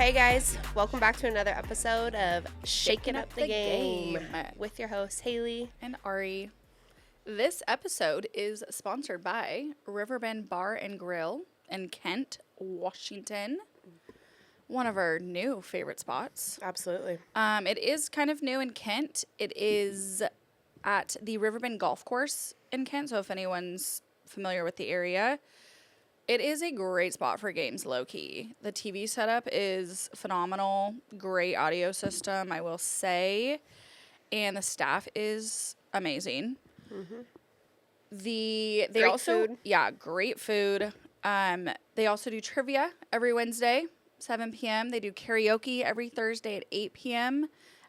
Hey guys, welcome back to another episode of Shaking Up the Game with your hosts Haley and Ari. This episode is sponsored by Riverbend Bar and Grill in Kent, Washington. One of our new favorite spots. Absolutely. It is kind of new in Kent. It is at the Riverbend Golf Course in Kent, so if anyone's familiar with the area, it is a great spot for games, low-key. The TV setup is phenomenal. Great audio system, I will say. And the staff is amazing. Mm-hmm. They also food. Yeah, great food. They also do trivia every Wednesday, 7 p.m. They do karaoke every Thursday at 8 p.m.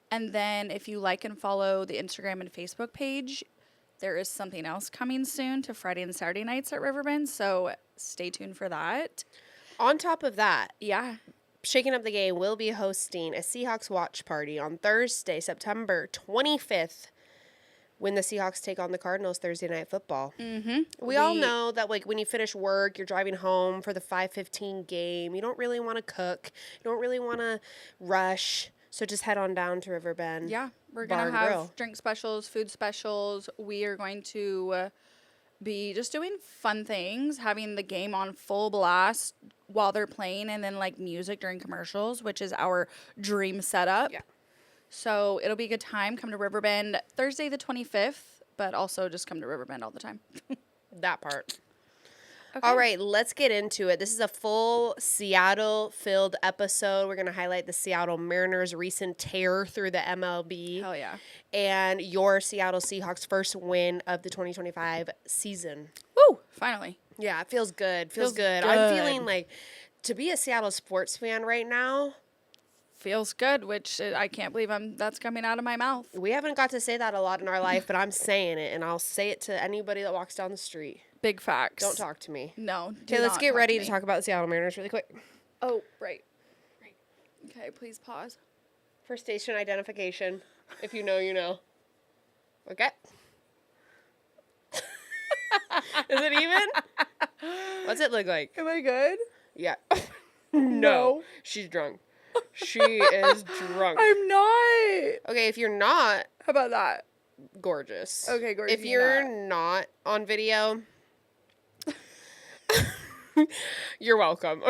And then if you like and follow the Instagram and Facebook page, there is something else coming soon to Friday and Saturday nights at Riverbend, so stay tuned for that. On top of that, yeah, Shaking Up the Game will be hosting a Seahawks watch party on Thursday, September 25th, when the Seahawks take on the Cardinals Thursday Night Football. Mm-hmm. We all know that, like, when you finish work, you're driving home for the 5:15 game. You don't really want to cook. You don't really want to rush. So just head on down to Riverbend. Yeah, we're going to have drink specials, food specials. We are going to be just doing fun things, having the game on full blast while they're playing, and then, like, music during commercials, which is our dream setup. Yeah. So it'll be a good time. Come to Riverbend Thursday the 25th, but also just come to Riverbend all the time. That part. Okay. All right, let's get into it. This is a full Seattle-filled episode. We're going to highlight the Seattle Mariners' recent tear through the MLB. Hell yeah. And your Seattle Seahawks' first win of the 2025 season. Woo! Finally. Yeah, it feels good. Feels good. I'm feeling like to be a Seattle sports fan right now. Feels good, which I can't believe that's coming out of my mouth. We haven't got to say that a lot in our life, but I'm saying it, and I'll say it to anybody that walks down the street. Big facts. Don't talk to me. No. Okay, let's get ready to talk about the Seattle Mariners really quick. Oh, right. Okay, please pause. For station identification. If you know, you know. Okay. Is it even? What's it look like? Am I good? Yeah. No. She's drunk. She is drunk. I'm not. Okay, if you're not. How about that? Gorgeous. Okay, gorgeous. If you're not on video, you're welcome.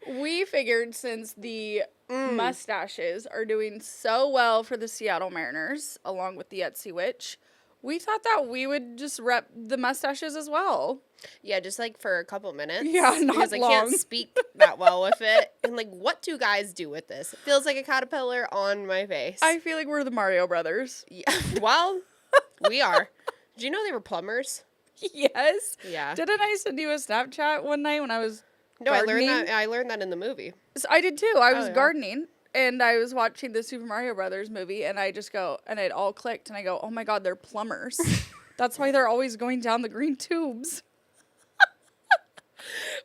We figured since the mustaches are doing so well for the Seattle Mariners, along with the Etsy Witch, we thought that we would just rep the mustaches as well. Yeah, just like for a couple minutes. Yeah, not because long. I can't speak that well with it. And like, what do guys do with this? It feels like a caterpillar on my face. I feel like we're the Mario Brothers. Yeah. Well, we are. Did you know they were plumbers? Yes. Yeah. Didn't I send you a Snapchat one night when I was gardening? I learned that in the movie. So I did too. I was gardening. And I was watching the Super Mario Brothers movie, and I just go, and it all clicked, and I go, oh my God, they're plumbers. That's why they're always going down the green tubes.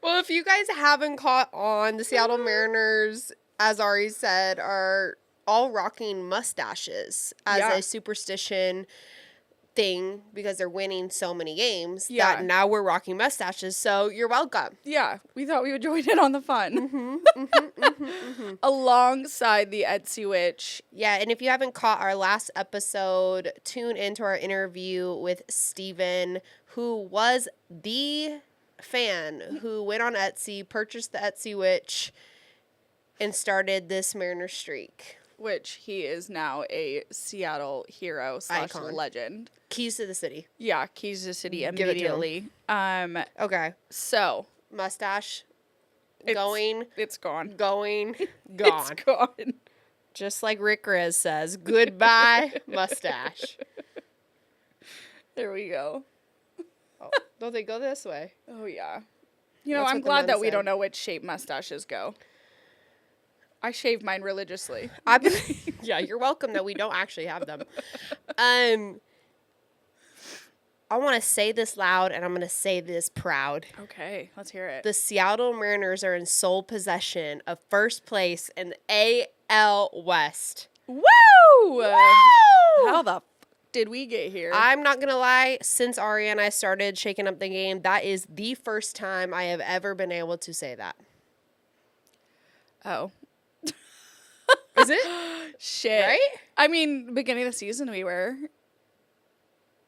Well, if you guys haven't caught on, the Seattle Mariners, as Ari said, are all rocking mustaches as a superstition thing because they're winning so many games that now we're rocking mustaches. So you're welcome. Yeah, we thought we would join in on the fun. Alongside the Etsy Witch. Yeah, and if you haven't caught our last episode, tune into our interview with Steven, who was the fan who went on Etsy, purchased the Etsy Witch, and started this Mariner streak. Which he is now a Seattle hero / legend. Keys to the city. Yeah, keys to the city immediately. Okay. So. Mustache. It's gone. Gone. It's gone. Just like Rick Rez says, goodbye, mustache. There we go. Oh, don't they go this way? Oh, yeah. You know, I'm glad that we don't know which shape mustaches go. I shave mine religiously. Yeah, you're welcome that we don't actually have them. I want to say this loud, and I'm going to say this proud. Okay, let's hear it. The Seattle Mariners are in sole possession of first place in the AL West. Woo! Woo! How the did we get here? I'm not going to lie. Since Ari and I started shaking up the game, that is the first time I have ever been able to say that. Oh. Was it? Shit. Right? I mean, beginning of the season we were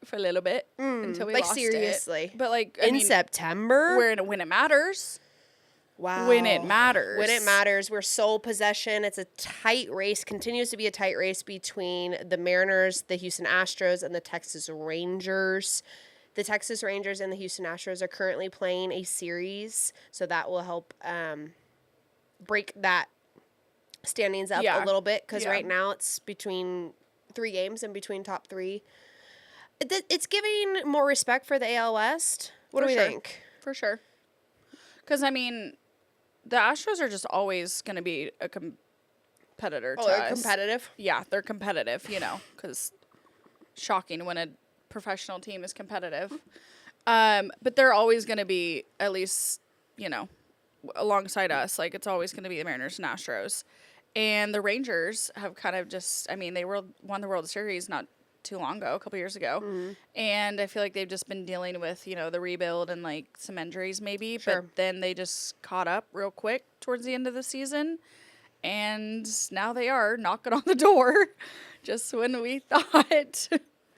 for a little bit until we lost seriously. it. But like in September? When it matters. Wow. When it matters. When it matters. We're sole possession. It's a tight race. Continues to be a tight race between the Mariners, the Houston Astros, and the Texas Rangers. The Texas Rangers and the Houston Astros are currently playing a series, so that will help break that standings up a little bit, because right now it's between 3 games and between top 3. It's giving more respect for the AL West. What do we think? For sure. Because, I mean, the Astros are just always going to be a competitor to us. They're competitive? Yeah, they're competitive, because shocking when a professional team is competitive. But they're always going to be, at least, alongside us. Like, it's always going to be the Mariners and Astros. And the Rangers have kind of just, I mean, they won the World Series not too long ago, a couple years ago. Mm-hmm. And I feel like they've just been dealing with, the rebuild and, like, some injuries maybe. Sure. But then they just caught up real quick towards the end of the season. And now they are knocking on the door just when we thought...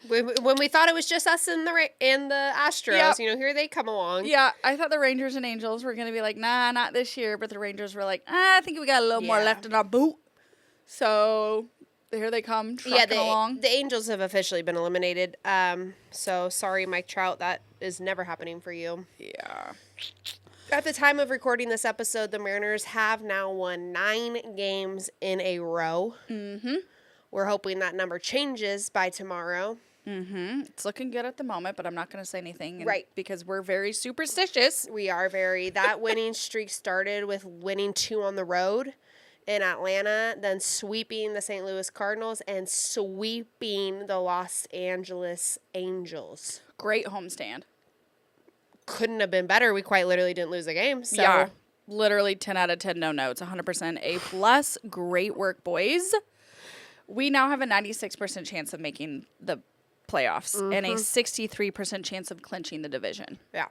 When we thought it was just us and the Astros, here they come along. Yeah, I thought the Rangers and Angels were going to be like, nah, not this year. But the Rangers were like, I think we got a little more left in our boot. So here they come trucking along. The Angels have officially been eliminated. So sorry, Mike Trout, that is never happening for you. Yeah. At the time of recording this episode, the Mariners have now won 9 games in a row. Mm-hmm. We're hoping that number changes by tomorrow. Mm-hmm. It's looking good at the moment, but I'm not going to say anything. Right. Because we're very superstitious. We are very. That winning streak started with winning 2 on the road in Atlanta, then sweeping the St. Louis Cardinals and sweeping the Los Angeles Angels. Great homestand. Couldn't have been better. We quite literally didn't lose a game. So. Yeah. Literally 10 out of 10 no notes. 100% A+. Great work, boys. We now have a 96% chance of making the playoffs and a 63% chance of clinching the division. Yeah.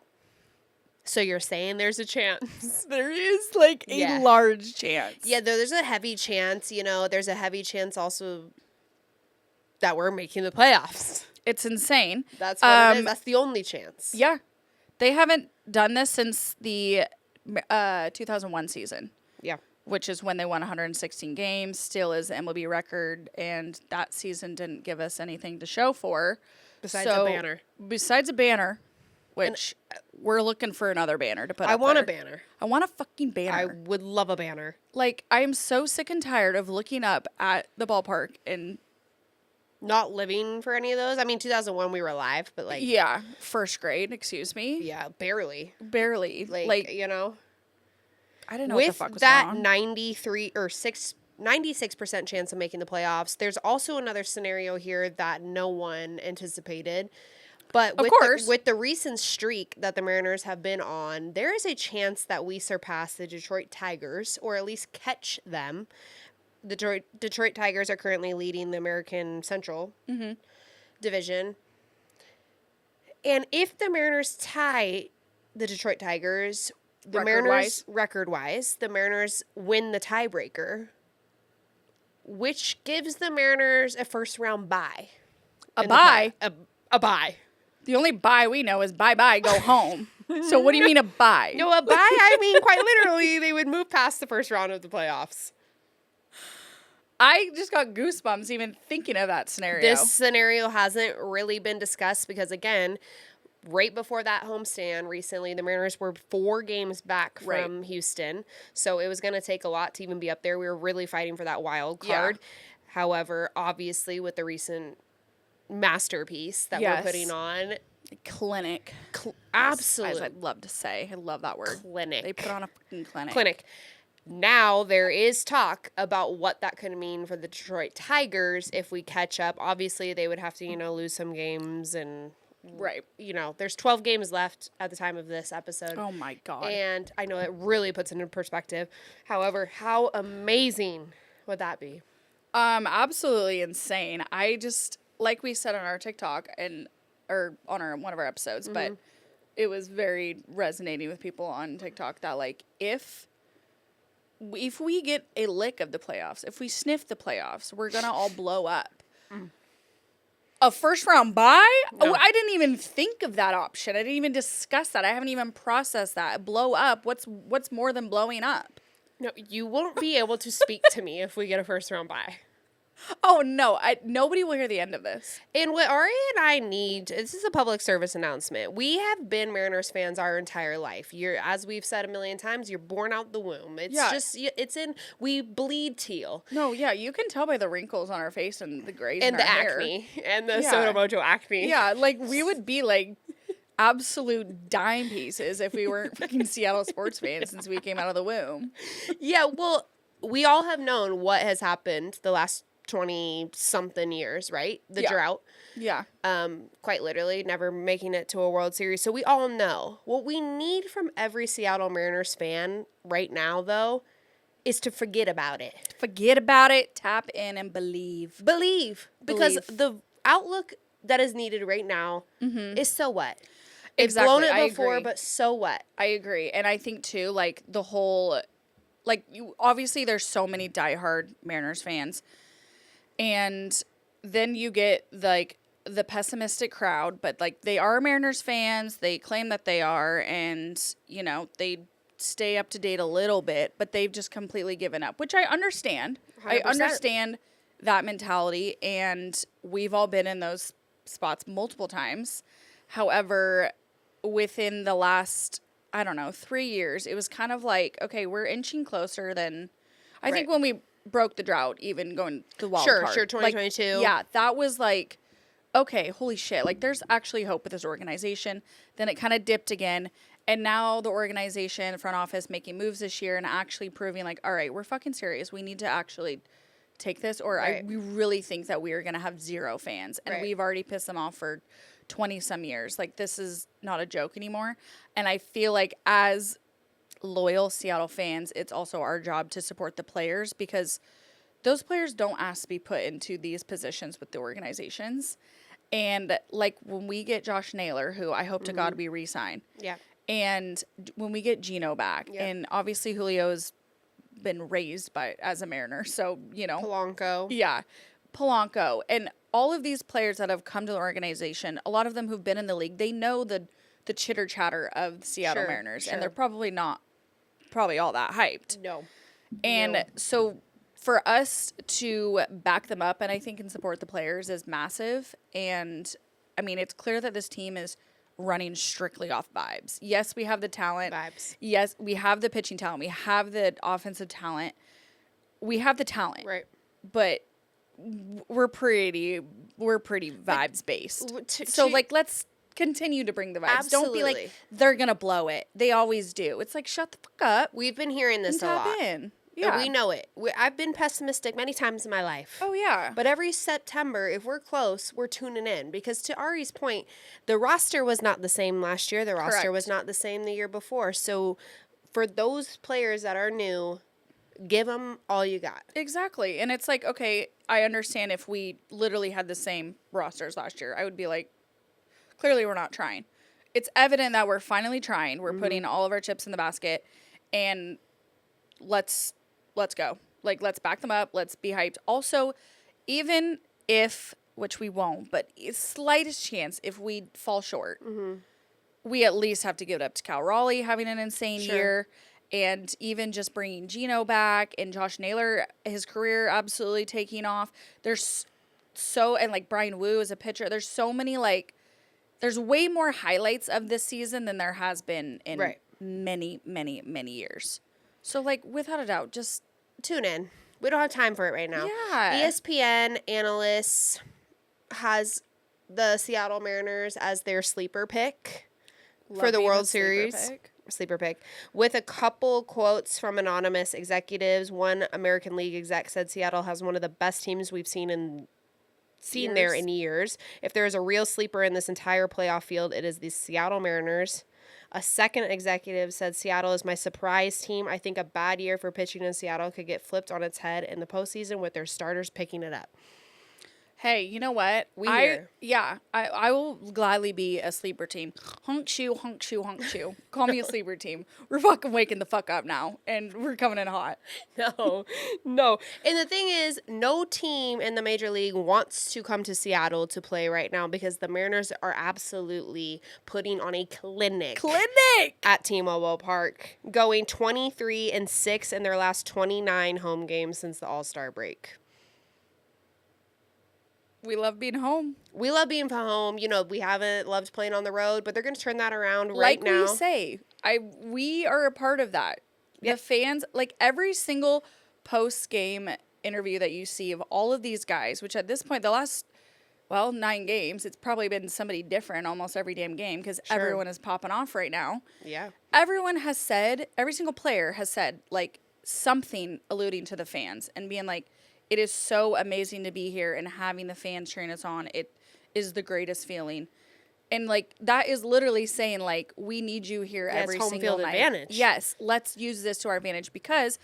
So you're saying there's a chance? There is, like, a large chance. Yeah, there's a heavy chance. There's a heavy chance also that we're making the playoffs. It's insane. That's what it is. That's the only chance. Yeah. They haven't done this since the 2001 season. Yeah. Which is when they won 116 games, still is the MLB record, and that season didn't give us anything to show for. Besides a banner. Besides a banner, which we're looking for another banner to put up. I want a banner. I want a fucking banner. I would love a banner. Like, I am so sick and tired of looking up at the ballpark and... Not living for any of those. I mean, 2001 we were alive, but like... Yeah, first grade, excuse me. Yeah, barely. Barely. Like I don't know what the fuck was going on. With that 96% chance of making the playoffs, there's also another scenario here that no one anticipated. But with the recent streak that the Mariners have been on, there is a chance that we surpass the Detroit Tigers, or at least catch them. The Detroit Tigers are currently leading the American Central Division. And if the Mariners tie the Detroit Tigers... Record-wise, the Mariners win the tiebreaker, which gives the Mariners a first-round bye. A bye? A bye. The only bye we know is bye-bye, go home. So what do you mean a bye? No, a bye, I mean, quite literally, they would move past the first round of the playoffs. I just got goosebumps even thinking of that scenario. This scenario hasn't really been discussed because, again... Right before that homestand recently, the Mariners were 4 games back from Houston. So it was going to take a lot to even be up there. We were really fighting for that wild card. Yeah. However, obviously, with the recent masterpiece that we're putting on. Clinic. Absolutely. As I'd love to say. I love that word. Clinic. They put on a fucking clinic. Clinic. Now there is talk about what that could mean for the Detroit Tigers if we catch up. Obviously, they would have to, lose some games and... Right. There's 12 games left at the time of this episode. Oh, my God. And I know it really puts it into perspective. However, how amazing would that be? Absolutely insane. I just, like we said on our TikTok or on one of our episodes, but it was very resonating with people on TikTok that, like, if if we get a lick of the playoffs, if we sniff the playoffs, we're going to all blow up. A first round bye? No. Oh, I didn't even think of that option. I didn't even discuss that. I haven't even processed that. Blow up. What's more than blowing up? No, you won't be able to speak to me if we get a first round bye. Oh, no. Nobody will hear the end of this. And what Ari and I need, this is a public service announcement. We have been Mariners fans our entire life. As we've said a million times, you're born out the womb. We bleed teal. No, yeah, you can tell by the wrinkles on our face and the grays and the acne. And the Soto Mojo acne. Yeah, like we would be like absolute dime pieces if we weren't fucking Seattle sports fans since we came out of the womb. Yeah, well, we all have known what has happened the last 20-something years, right? The drought. Yeah. Quite literally, never making it to a World Series. So we all know. What we need from every Seattle Mariners fan right now, though, is to forget about it. Forget about it. Tap in and believe. Because the outlook that is needed right now is so what? Exactly. It's blown it before, but so what? I agree. And I think, too, like, the whole... Like, obviously, there's so many diehard Mariners fans. And then you get, like, the pessimistic crowd, but, like, they are Mariners fans. They claim that they are, and, you know, they stay up to date a little bit, but they've just completely given up, which I understand. 100%. I understand that mentality, and we've all been in those spots multiple times. However, within the last, 3 years, it was kind of like, okay, we're inching closer than, I think when we broke the drought, even going to the wild card. Sure, 2022. Like, yeah, that was like, okay, holy shit, like there's actually hope with this organization. Then it kind of dipped again, and now the organization, front office, making moves this year and actually proving like, all right, we're fucking serious. We need to actually take this, or we really think that we are going to have zero fans, and we've already pissed them off for 20-some years. Like, this is not a joke anymore, and I feel like as loyal Seattle fans, it's also our job to support the players, because those players don't ask to be put into these positions with the organizations. And like when we get Josh Naylor, who I hope to God we re-sign. Yeah. And when we get Gino back, and obviously Julio's been raised as a Mariner, so, you know. Polanco. Yeah. Polanco. And all of these players that have come to the organization, a lot of them who've been in the league, they know the chitter chatter of the Seattle Mariners, and they're probably all that hyped. No. And so for us to back them up, and I think and support the players, is massive. And I mean, it's clear that this team is running strictly off vibes. Yes, we have the talent. Vibes. Yes, we have the pitching talent. We have the offensive talent. We have the talent. Right. But we're pretty vibes based. So like, let's continue to bring the vibes. Absolutely. Don't be like, they're going to blow it. They always do. It's like, shut the fuck up. We've been hearing this a lot. Yeah. And we know it. I've been pessimistic many times in my life. Oh, yeah. But every September, if we're close, we're tuning in. Because to Ari's point, the roster was not the same last year. The roster was not the same the year before. So for those players that are new, give them all you got. Exactly. And it's like, okay, I understand if we literally had the same rosters last year. I would be like, clearly we're not trying. It's evident that we're finally trying. We're putting all of our chips in the basket, and let's go. Like, let's back them up. Let's be hyped. Also, even if, which we won't, but slightest chance if we fall short, we at least have to give it up to Cal Raleigh having an insane year, and even just bringing Gino back and Josh Naylor, his career absolutely taking off. There's and like Brian Wu as a pitcher, there's so many, like, there's way more highlights of this season than there has been in many, many, many years. So, like, without a doubt, just tune in. We don't have time for it right now. Yeah. ESPN analysts has the Seattle Mariners as their sleeper pick for the World Series. Sleeper pick. With a couple quotes from anonymous executives. One American League exec said Seattle has one of the best teams we've seen there in years. If there is a real sleeper in this entire playoff field, it is the Seattle Mariners. A second executive said, Seattle is my surprise team. I think a bad year for pitching in Seattle could get flipped on its head in the postseason with their starters picking it up. Hey, you know what? I will gladly be a sleeper team. Honk shoe, honk shoe, honk shoe. Call me a sleeper team. We're fucking waking the fuck up now, and we're coming in hot. No. And the thing is, no team in the Major League wants to come to Seattle to play right now because the Mariners are absolutely putting on a clinic at T-Mobile Park, going 23-6 in their last 29 home games since the All-Star break. We love being home. We love being home. You know, we haven't loved playing on the road, but they're going to turn that around right now. Like we say, we are a part of that. Yep. The fans, like every single post-game interview that you see of all of these guys, which at this point, the last, 9 games, it's probably been somebody different almost every damn game because everyone is popping off right now. Yeah. Everyone has said, every single player has said, like, something alluding to the fans and being like, it is so amazing to be here and having the fans cheering us on. It is the greatest feeling. And, like, that is literally saying, like, we need you here every single night. It's home field advantage. Yes, let's use this to our advantage because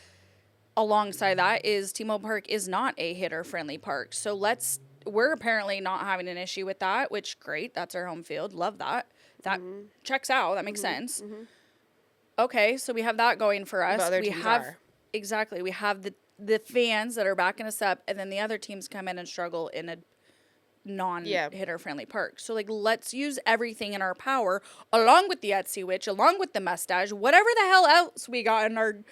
alongside that is T-Mobile Park is not a hitter-friendly park. So we're apparently not having an issue with that, which, great. That's our home field. Love that. That checks out. That makes sense. Mm-hmm. Okay, so we have that going for us. But other teams are. Exactly. We have the fans that are backing us up, and then the other teams come in and struggle in a non-hitter-friendly park. So, like, let's use everything in our power, along with the Etsy Witch, along with the mustache, whatever the hell else we got in our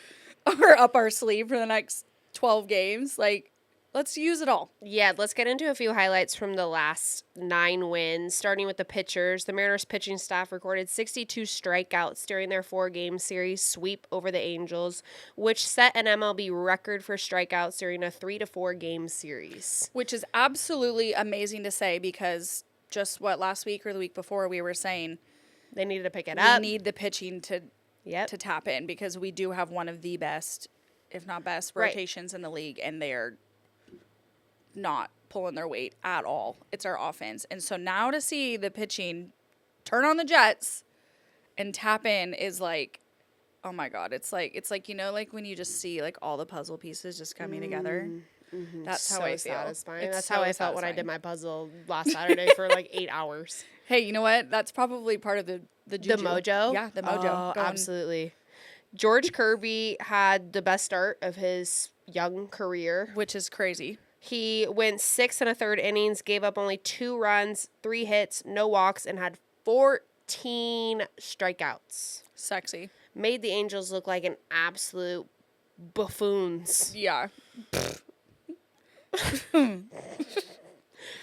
up our sleeve for the next 12 games. Like, let's use it all. Yeah, let's get into a few highlights from the last 9 wins, starting with the pitchers. The Mariners pitching staff recorded 62 strikeouts during their 4-game series sweep over the Angels, which set an MLB record for strikeouts during a 3-4 game series. Which is absolutely amazing to say because just last week or the week before we were saying they needed to pick it up. We need the pitching to tap in because we do have one of the best, if not best, rotations in the league, and they are not pulling their weight at all. It's our offense. And so now to see the pitching turn on the jets and tap in is like, oh my God. It's like, you know, like when you just see like all the puzzle pieces just coming together. Mm-hmm. That's so how I feel. Satisfying. That's so how I felt when I did my puzzle last Saturday for like 8 hours. Hey, you know what? That's probably part of the juju. The mojo? Yeah, the mojo. Oh, absolutely. George Kirby had the best start of his young career. Which is crazy. He went 6 1/3 innings, gave up only 2 runs, 3 hits, no walks, and had 14 strikeouts. Sexy. Made the Angels look like an absolute buffoons. Yeah.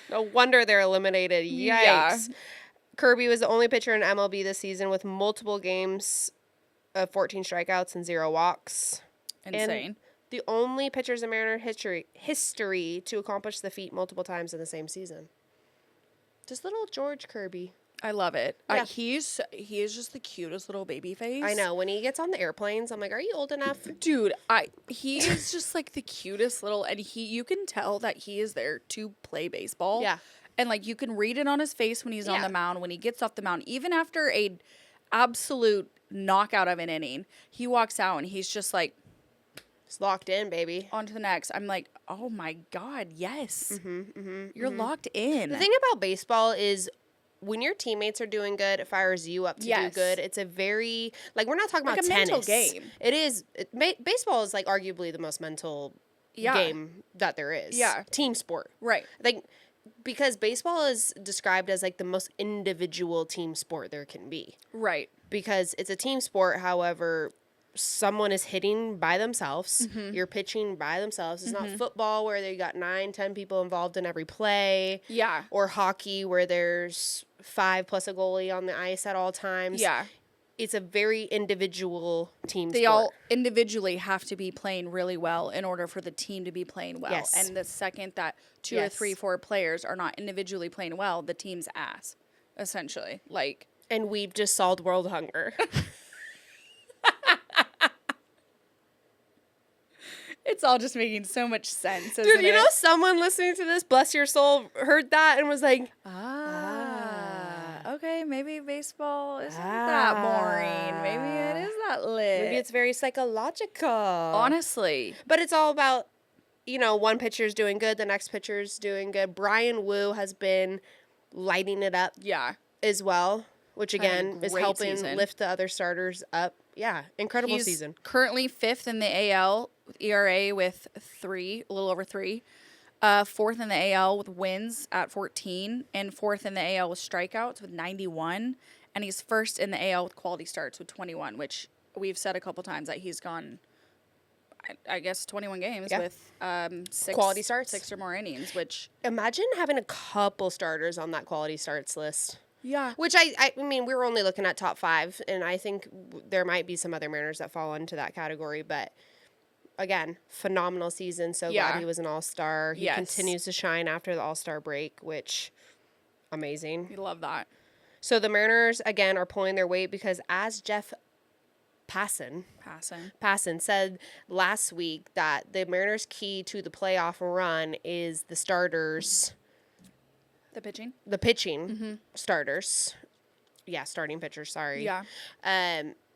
No wonder they're eliminated. Yikes. Yeah. Kirby was the only pitcher in MLB this season with multiple games of 14 strikeouts and 0 walks. Insane. And the only pitchers in Mariner history to accomplish the feat multiple times in the same season. Just little George Kirby. I love it. Yeah. He is just the cutest little baby face. I know. When he gets on the airplanes, I'm like, are you old enough? Dude, he is just like the cutest little, and you can tell that he is there to play baseball. Yeah. And like you can read it on his face when he's on the mound, when he gets off the mound, even after a absolute knockout of an inning, he walks out and he's just like, it's locked in, baby. On to the next. I'm like, oh my God, yes. You're locked in. The thing about baseball is when your teammates are doing good, it fires you up to do good. It's a very, like, we're not talking about tennis. Mental game. It is. Baseball is, like, arguably the most mental game that there is. Yeah. Team sport. Right. Like, because baseball is described as, like, the most individual team sport there can be. Right. Because it's a team sport, however, someone is hitting by themselves. You're pitching by themselves. It's not football where they got 9-10 people involved in every play. Yeah. Or hockey where there's 5 plus a goalie on the ice at all times. Yeah. It's a very individual team sport. They all individually have to be playing really well in order for the team to be playing well. Yes. And the second that 2 or 3, 4 players are not individually playing well, the team's ass, essentially. Like, and we've just solved world hunger. It's all just making so much sense, isn't Dude, you know someone listening to this, bless your soul, heard that and was like, okay, maybe baseball isn't that boring. Maybe it is that lit. Maybe it's very psychological. Honestly. But it's all about one pitcher's doing good, the next pitcher's doing good. Brian Wu has been lighting it up as well, which again is helping lift the other starters up. Yeah, incredible season. Currently 5th in the AL with ERA with a little over 3. 4th in the AL with wins at 14, and 4th in the AL with strikeouts with 91, and he's 1st in the AL with quality starts with 21, which we've said a couple times that he's gone, I guess, 21 games with 6 quality starts, 6 or more innings. Which imagine having a couple starters on that quality starts list. Yeah. Which I mean, we were only looking at top 5, and I think there might be some other Mariners that fall into that category. But, again, phenomenal season. So glad he was an all-star. He continues to shine after the all-star break, which, amazing. We love that. So the Mariners, again, are pulling their weight because as Jeff Passan said last week that the Mariners' key to the playoff run is the starters... The pitching starters. Yeah, starting pitchers, sorry. Yeah.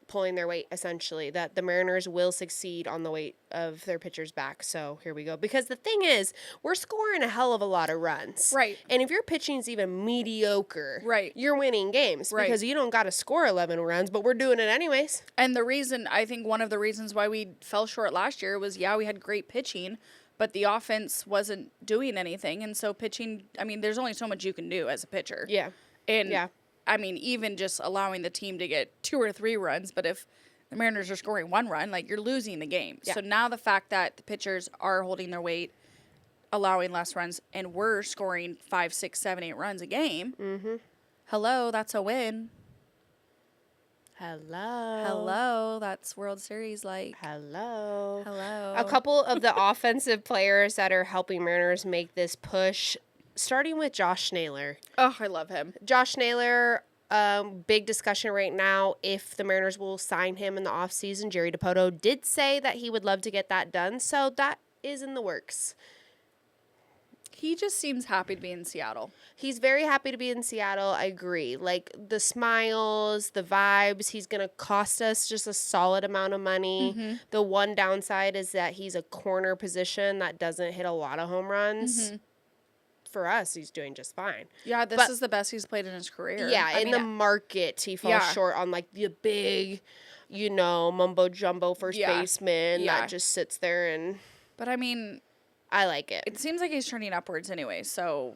Pulling their weight, essentially. That the Mariners will succeed on the weight of their pitchers back. So here we go. Because the thing is, we're scoring a hell of a lot of runs. Right. And if your pitching's even mediocre, you're winning games. Right. Because you don't got to score 11 runs, but we're doing it anyways. And I think one of the reasons why we fell short last year was, we had great pitching, but the offense wasn't doing anything. And so pitching, I mean, there's only so much you can do as a pitcher. Yeah. And, I mean, even just allowing the team to get 2 or 3 runs, but if the Mariners are scoring 1 run, you're losing the game. Yeah. So now the fact that the pitchers are holding their weight, allowing less runs, and we're scoring 5, 6, 7, 8 runs a game, hello, that's a win. Hello, that's World Series Hello. Hello. A couple of the offensive players that are helping Mariners make this push, starting with Josh Naylor. Oh, I love him. Josh Naylor, big discussion right now if the Mariners will sign him in the offseason. Jerry DiPoto did say that he would love to get that done, so that is in the works. He just seems happy to be in Seattle. He's very happy to be in Seattle. I agree. The smiles, the vibes, he's going to cost us just a solid amount of money. The one downside is that he's a corner position that doesn't hit a lot of home runs. For us, he's doing just fine. Yeah, this is the best he's played in his career. Yeah, the market, he falls short on, the big, mumbo-jumbo first baseman that just sits there and... But, I mean... I like it. It seems like he's turning upwards anyway, so...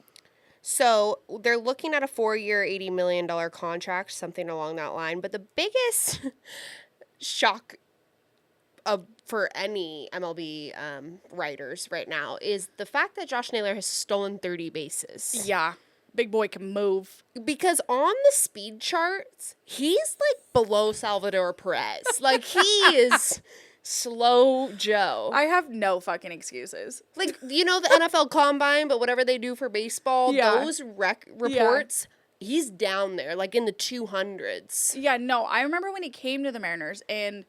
So, they're looking at a 4-year, $80 million contract, something along that line. But the biggest shock for any MLB writers right now is the fact that Josh Naylor has stolen 30 bases. Yeah. Big boy can move. Because on the speed charts, he's, below Salvador Perez. He is... Slow Joe. I have no fucking excuses. The NFL Combine, but whatever they do for baseball, those reports, he's down there, in the 200s. Yeah, no, I remember when he came to the Mariners, and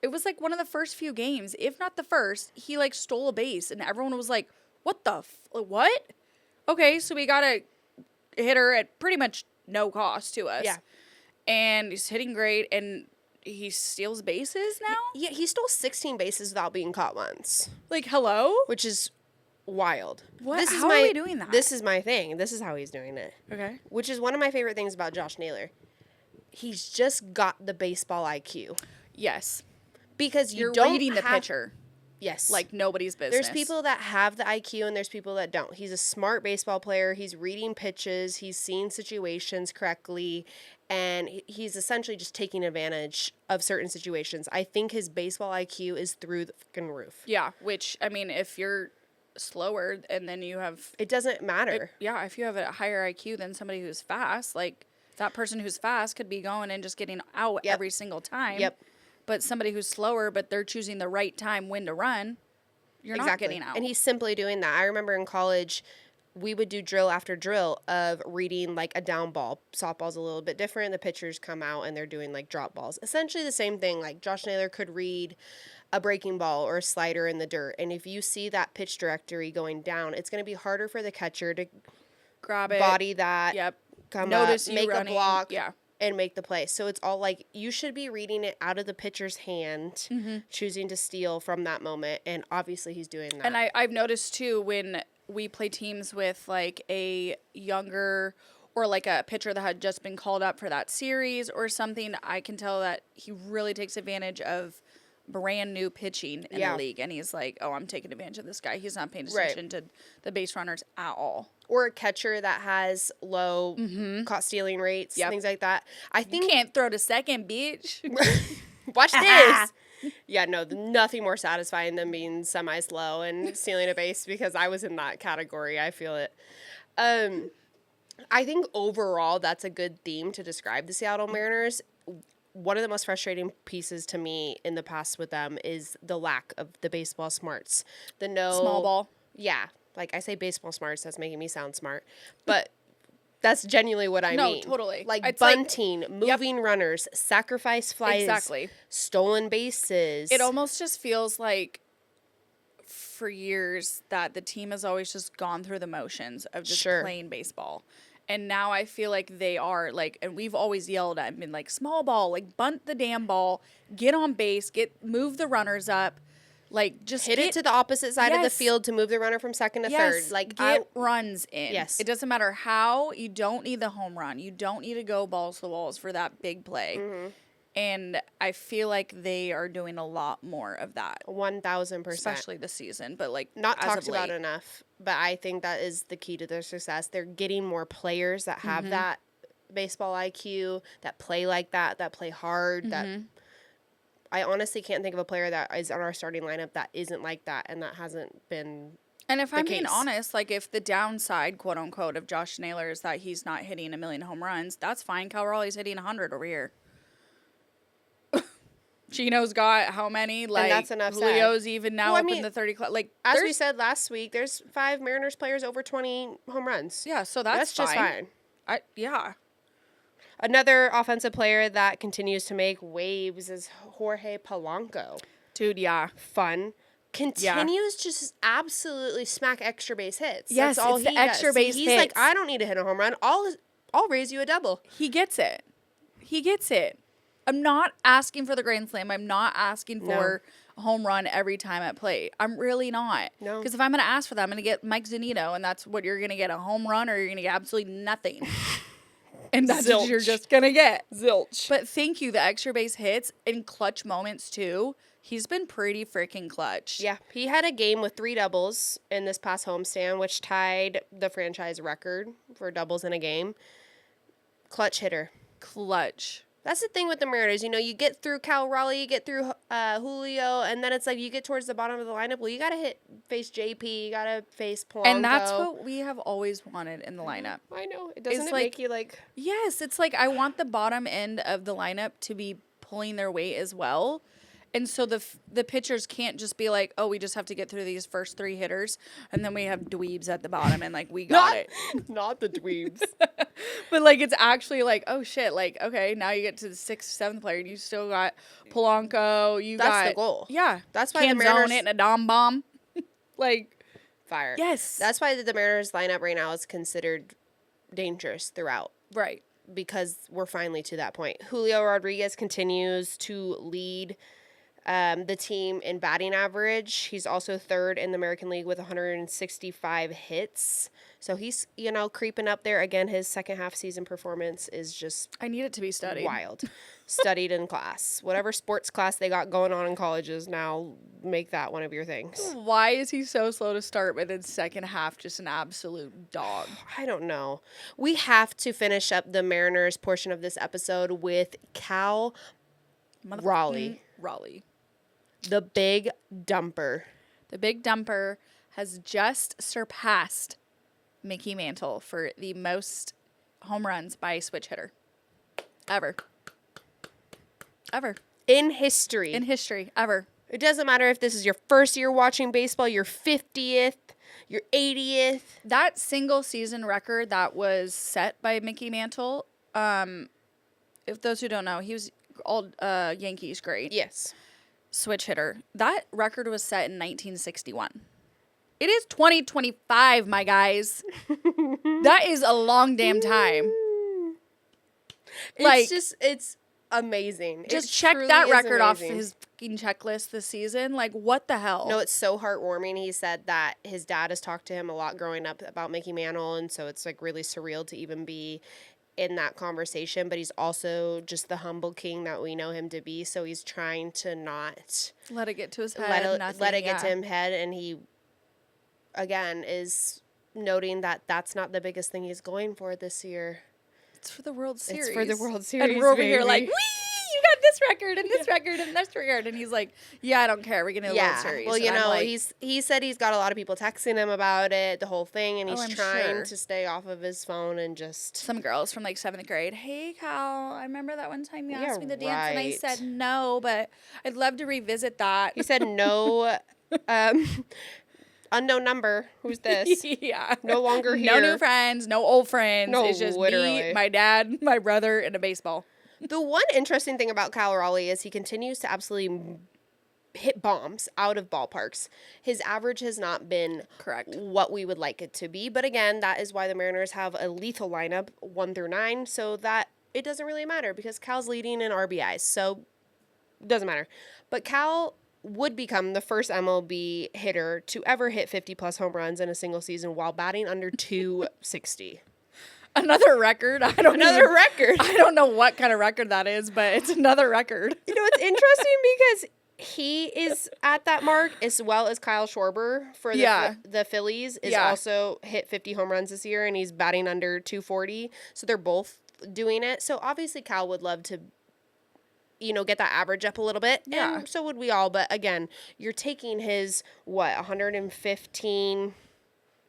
it was, one of the first few games, if not the first, he, stole a base, and everyone was like, what the what? Okay, so we got a hitter at pretty much no cost to us. Yeah. And he's hitting great, and... He steals bases now? Yeah, he stole 16 bases without being caught once. Hello? Which is wild. What? How are we doing that? This is my thing. This is how he's doing it. Okay. Which is one of my favorite things about Josh Naylor. He's just got the baseball IQ. Yes. Because you're reading the pitcher. Yes. Like nobody's business. There's people that have the IQ and there's people that don't. He's a smart baseball player. He's reading pitches. He's seeing situations correctly. And he's essentially just taking advantage of certain situations. I think his baseball IQ is through the fucking roof. Yeah, which, I mean, if you're slower and then you have... It doesn't matter. If you have a higher IQ than somebody who's fast, that person who's fast could be going and just getting out every single time. Yep. But somebody who's slower, but they're choosing the right time when to run, you're not getting out. And he's simply doing that. I remember in college, we would do drill after drill of reading a down ball. Softball's a little bit different. The pitchers come out and they're doing drop balls. Essentially the same thing. Josh Naylor could read a breaking ball or a slider in the dirt. And if you see that pitch directory going down, it's going to be harder for the catcher to grab it, body that, yep, come notice up, make running. A block. Yeah. and make the play. So it's all like you should be reading it out of the pitcher's hand, choosing to steal from that moment. And obviously he's doing that. And I've noticed too when we play teams with like a younger or like a pitcher that had just been called up for that series or something, I can tell that he really takes advantage of brand new pitching in the league. And he's like, oh, I'm taking advantage of this guy. He's not paying attention to the base runners at all. Or a catcher that has low caught stealing rates, things like that. I think you can't throw to second, bitch. Watch this. Yeah, no, nothing more satisfying than being semi-slow and stealing a base because I was in that category. I feel it. I think overall that's a good theme to describe the Seattle Mariners. One of the most frustrating pieces to me in the past with them is the lack of the baseball smarts. The small ball. Yeah. Like I say baseball smarts, that's making me sound smart. But that's genuinely what I mean. No, totally. Like it's bunting, moving runners, sacrifice flies, stolen bases. It almost just feels like for years that the team has always just gone through the motions of just playing baseball. And now I feel like they are like, and we've always yelled at and been like, small ball, like bunt the damn ball, get on base, move the runners up, like just hit it to the opposite side of the field to move the runner from second to third. Like get runs in. Yes, it doesn't matter how. You don't need the home run. You don't need to go balls to the walls for that big play. And I feel like they are doing a lot more of that. 1,000%. Especially this season, but like not talked about enough. But I think that is the key to their success. They're getting more players that have that baseball IQ, that play like that play hard. That I honestly can't think of a player that is on our starting lineup that isn't like that, and that hasn't been. And if I'm being honest, like if the downside, quote unquote, of Josh Naylor is that he's not hitting 1,000,000 home runs, that's fine. Cal Raleigh's hitting 100 over here. Chino's got how many? Like, and that's enough. Julio's even now up in the 30 club. Like, as we said last week, there's 5 Mariners players over 20 home runs. Yeah, so that's just fine. Yeah. Another offensive player that continues to make waves is Jorge Polanco. Dude, yeah. Fun. Continues to just absolutely smack extra base hits. Yes, that's all it's the extra base hits. He's like, I don't need to hit a home run. I'll raise you a double. He gets it. I'm not asking for the grand slam. I'm not asking for a home run every time at plate. I'm really not. No. Because if I'm going to ask for that, I'm going to get Mike Zunino, and that's what you're going to get, a home run, or you're going to get absolutely nothing. And that's what you're just going to get. Zilch. But thank you. The extra base hits in clutch moments, too. He's been pretty freaking clutch. Yeah. He had a game with 3 doubles in this past homestand, which tied the franchise record for doubles in a game. Clutch hitter. Clutch. That's the thing with the Mariners. You know, you get through Cal Raleigh, you get through Julio, and then it's like you get towards the bottom of the lineup. Well, you got to face JP. You got to face Polanco. And that's what we have always wanted in the lineup. I know. Doesn't make you like... Yes, it's like I want the bottom end of the lineup to be pulling their weight as well. And so the pitchers can't just be like, oh, we just have to get through these first 3 hitters, and then we have dweebs at the bottom, and, like, we got it. Not the dweebs. But, like, it's actually like, oh, shit, like, okay, now you get to the 6th, 7th player, and you still got Polanco. That's the goal. Yeah. That's why the Mariners... hitting a Dom bomb. Like... Fire. Yes. That's why the Mariners lineup right now is considered dangerous throughout. Right. Because we're finally to that point. Julio Rodriguez continues to lead... the team in batting average. He's also 3rd in the American League with 165 hits. So he's, creeping up there. Again, his second half season performance is just... I need it to be studied. Wild. Studied in class. Whatever sports class they got going on in colleges now, make that one of your things. Why is he so slow to start, but then second half just an absolute dog? I don't know. We have to finish up the Mariners portion of this episode with Cal Raleigh. The Big Dumper. The Big Dumper has just surpassed Mickey Mantle for the most home runs by a switch hitter. Ever. In history. Ever. It doesn't matter if this is your first year watching baseball, your 50th, your 80th. That single season record that was set by Mickey Mantle, if those who don't know, he was all Yankees great. Yes. Switch hitter. That record was set in 1961. It is 2025, my guys. That is a long damn time. It's amazing. Just check that record off his fucking checklist this season. Like, what the hell? No, it's so heartwarming. He said that his dad has talked to him a lot growing up about Mickey Mantle, and so it's like really surreal to even be in that conversation. But he's also just the humble king that we know him to be. So he's trying to not let it get to his head. Let it get to his head, and he again is noting that that's not the biggest thing he's going for this year. It's for the World Series. It's for the World Series. And we're over here like, wee, you got this record and this record and this record. And he's like, yeah, I don't care. We're getting the World Series. Well, you know, he said he's got a lot of people texting him about it, the whole thing, and he's trying to stay off of his phone and just... Some girls from like 7th grade, hey, Cal, I remember that one time you asked me to dance and I said no, but I'd love to revisit that. He said no... unknown number. Who's this? Yeah. No longer here. No new friends. No old friends. No, it's just literally. me, my dad, my brother, and a baseball. The one interesting thing about Cal Raleigh is he continues to absolutely hit bombs out of ballparks. His average has not been correct what we would like it to be. But again, that is why the Mariners have a lethal lineup 1 through 9, so that it doesn't really matter because Cal's leading in RBIs. So it doesn't matter. But Cal would become the first MLB hitter to ever hit 50-plus home runs in a single season while batting under 260. Another record. I don't know what kind of record that is, but it's another record. You know, it's interesting because he is at that mark as well as Kyle Schwarber for the Phillies is also hit 50 home runs this year, and he's batting under 240. So they're both doing it. So obviously Cal would love to, you know, get that average up a little bit. Yeah. And so would we all. But again, you're taking his, 115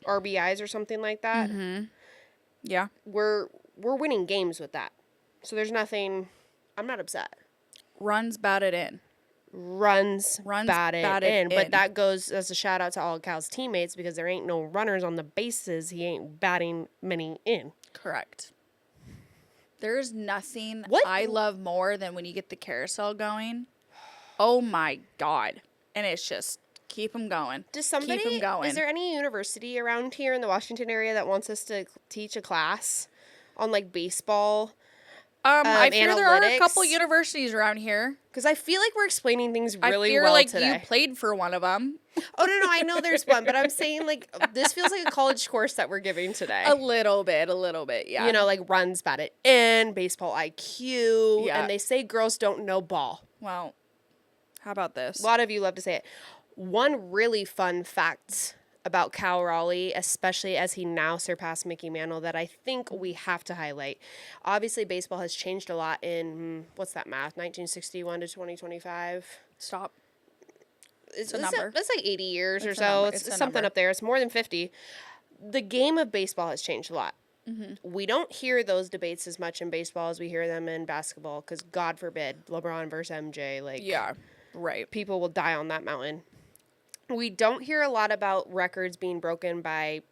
RBIs or something like that. Mm-hmm. Yeah. We're winning games with that. So there's nothing, I'm not upset. Runs batted in. Runs batted in. But that goes as a shout out to all of Cal's teammates because there ain't no runners on the bases. He ain't batting many in. Correct. There's nothing I love more than when you get the carousel going. Oh, my God. And it's just keep them going. Does somebody, keep them going. Is there any university around here in the Washington area that wants us to teach a class on, like, baseball I fear there are a couple universities around here. Because I feel like we're explaining things really well today. I feel like you played for one of them. Oh, no, I know there's one, but I'm saying, like, this feels like a college course that we're giving today. A little bit, yeah. You know, like, runs batted in, baseball IQ, and they say girls don't know ball. Well, how about this? A lot of you love to say it. One really fun fact about Cal Raleigh, especially as he now surpassed Mickey Mantle, that I think we have to highlight. Obviously, baseball has changed a lot in, what's that math, 1961 to 2025? Stop. It's a number. That's like 80 years or so. It's something up there. It's more than 50. The game of baseball has changed a lot. Mm-hmm. We don't hear those debates as much in baseball as we hear them in basketball because, God forbid, LeBron versus MJ. Like, yeah, right. People will die on that mountain. We don't hear a lot about records being broken by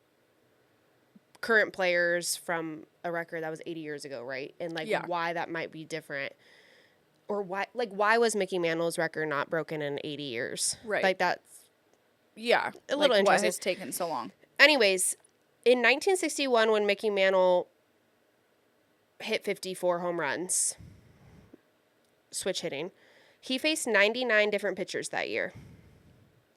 current players from a record that was 80 years ago, right? And, like, why that might be different. Or why was Mickey Mantle's record not broken in 80 years? Right. Like, that's a little interesting. What has taken so long? Anyways, in 1961, when Mickey Mantle hit 54 home runs, switch hitting, he faced 99 different pitchers that year.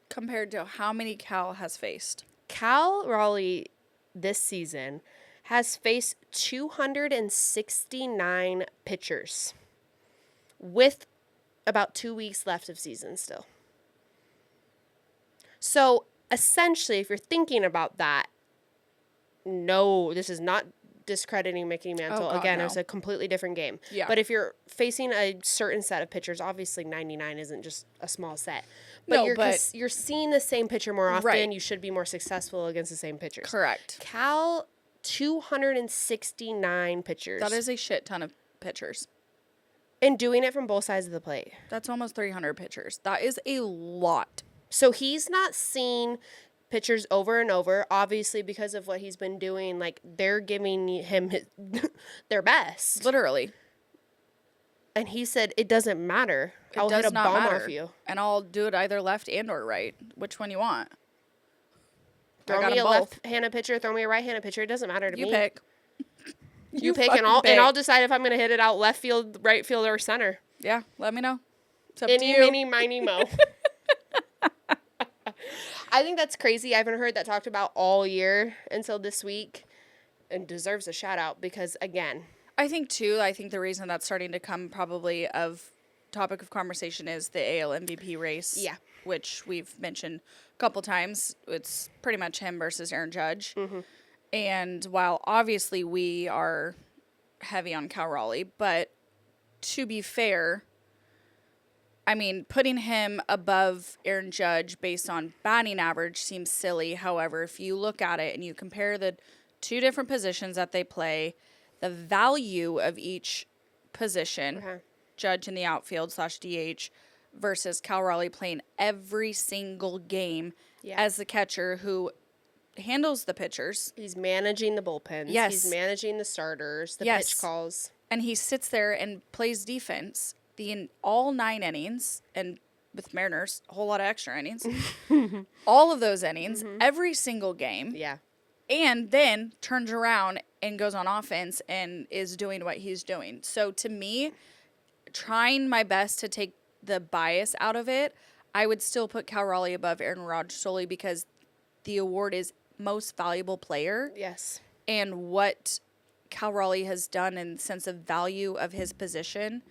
Compared to how many Cal has faced? Cal Raleigh this season has faced 269 pitchers with about 2 weeks left of season still. So essentially, if you're thinking about that, no, this is not discrediting Mickey Mantle. Oh, God, again, no. It's a completely different game. Yeah. But if you're facing a certain set of pitchers, obviously 99 isn't just a small set. But you're seeing the same pitcher more often. Right. You should be more successful against the same pitchers. Correct. Cal, 269 pitchers. That is a shit ton of pitchers. And doing it from both sides of the plate. That's almost 300 pitchers. That is a lot. So he's not seeing pitchers over and over, obviously, because of what he's been doing. Like, they're giving him their best. Literally. And he said, it doesn't matter. I'll hit a bomb off you. And I'll do it either left and or right. Which one you want? Throw me a left-handed pitcher, throw me a right-handed pitcher. It doesn't matter to me. You pick. You pick and I'll decide if I'm going to hit it out left field, right field, or center. Yeah, let me know. It's up to you. Mini, miny, mo. I think that's crazy. I haven't heard that talked about all year until this week, and deserves a shout out because, again, I think the reason that's starting to come probably of topic of conversation is the AL MVP race. Yeah. Which we've mentioned a couple times. It's pretty much him versus Aaron Judge. Mm-hmm. And while obviously we are heavy on Cal Raleigh, but to be fair, I mean, putting him above Aaron Judge based on batting average seems silly. However, if you look at it and you compare the two different positions that they play, the value of each position, Judge in the outfield / DH, versus Cal Raleigh playing every single game as the catcher who handles the pitchers. He's managing the bullpens. Yes. He's managing the starters, the pitch calls. And he sits there and plays defense all 9 innings, and with Mariners, a whole lot of extra innings. All of those innings, every single game. Yeah. And then turns around and goes on offense and is doing what he's doing. So to me, trying my best to take the bias out of it, I would still put Cal Raleigh above Aaron Rodgers solely because the award is most valuable player. Yes. And what Cal Raleigh has done in the sense of value of his position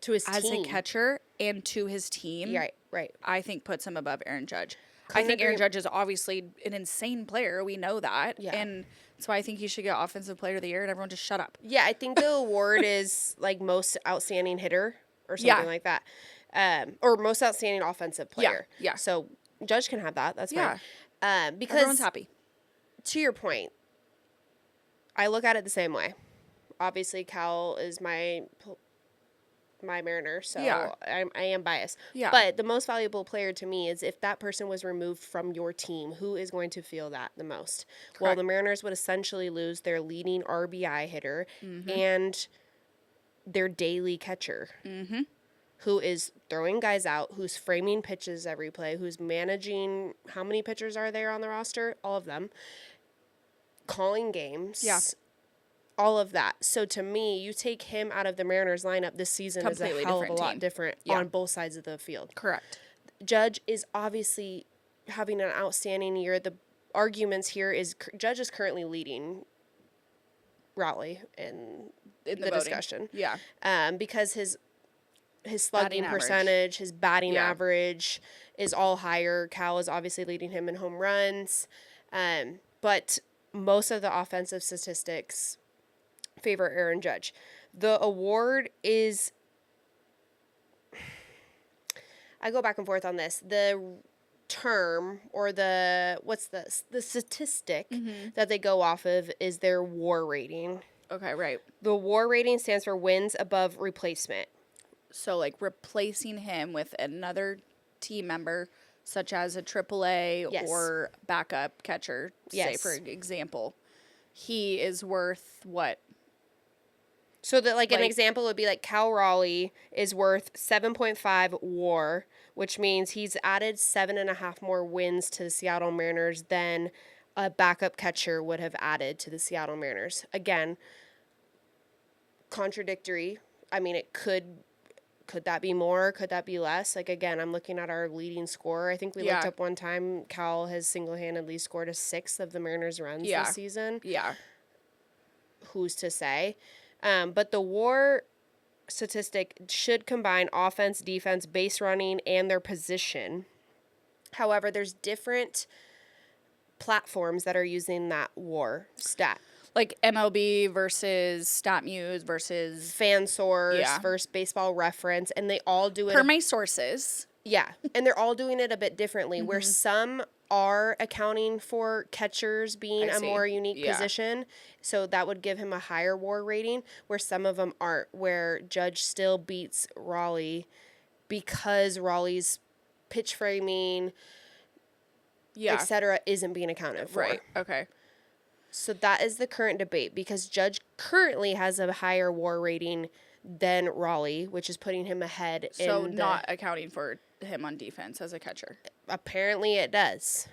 to his as team. a catcher and to his team. Right. I think puts him above Aaron Judge. I think Aaron Judge is obviously an insane player. We know that. Yeah. And that's why I think he should get Offensive Player of the Year and everyone just shut up. Yeah, I think the award is like most outstanding hitter or something like that. Or most outstanding offensive player. Yeah. So Judge can have that. That's fine. Because everyone's happy. To your point, I look at it the same way. Obviously, Cal is my Mariner, so I am biased. Yeah. But the most valuable player to me is if that person was removed from your team, who is going to feel that the most? Correct. Well, the Mariners would essentially lose their leading RBI hitter and their daily catcher, who is throwing guys out, who's framing pitches every play, who's managing how many pitchers are there on the roster? All of them. Calling games. Yeah. All of that. So to me, you take him out of the Mariners lineup this season Completely is a hell of a different lot team. different on both sides of the field. Correct. Judge is obviously having an outstanding year. The arguments here is Judge is currently leading Raleigh in the discussion. Yeah. Because his slugging percentage, his batting average is all higher. Cal is obviously leading him in home runs. But most of the offensive statistics favor Aaron Judge. The award is, I go back and forth on this. The term or the statistic that they go off of is their WAR rating. Okay, right. The WAR rating stands for wins above replacement. So like replacing him with another team member such as a AAA or backup catcher, say for example. He is worth what? So that like an example would be like Cal Raleigh is worth 7.5 WAR, which means he's added 7.5 more wins to the Seattle Mariners than a backup catcher would have added to the Seattle Mariners. Again, contradictory. I mean, it could that be more? Could that be less? Like, again, I'm looking at our leading scorer. I think we looked up one time, Cal has single-handedly scored a sixth of the Mariners' runs this season. Yeah. Who's to say? But the WAR statistic should combine offense, defense, base running, and their position. However, there's different platforms that are using that WAR stat. Like MLB versus StatMuse versus FanSource versus Baseball Reference, and they all do it. Per my sources. Yeah, and they're all doing it a bit differently, where some are accounting for catchers being a more unique position, so that would give him a higher WAR rating, where some of them aren't, where Judge still beats because Raleigh's pitch framing, etc., isn't being accounted for. Right, okay. So that is the current debate, because Judge currently has a higher WAR rating than Raleigh, which is putting him ahead. So not accounting for him on defense as a catcher. Apparently it does.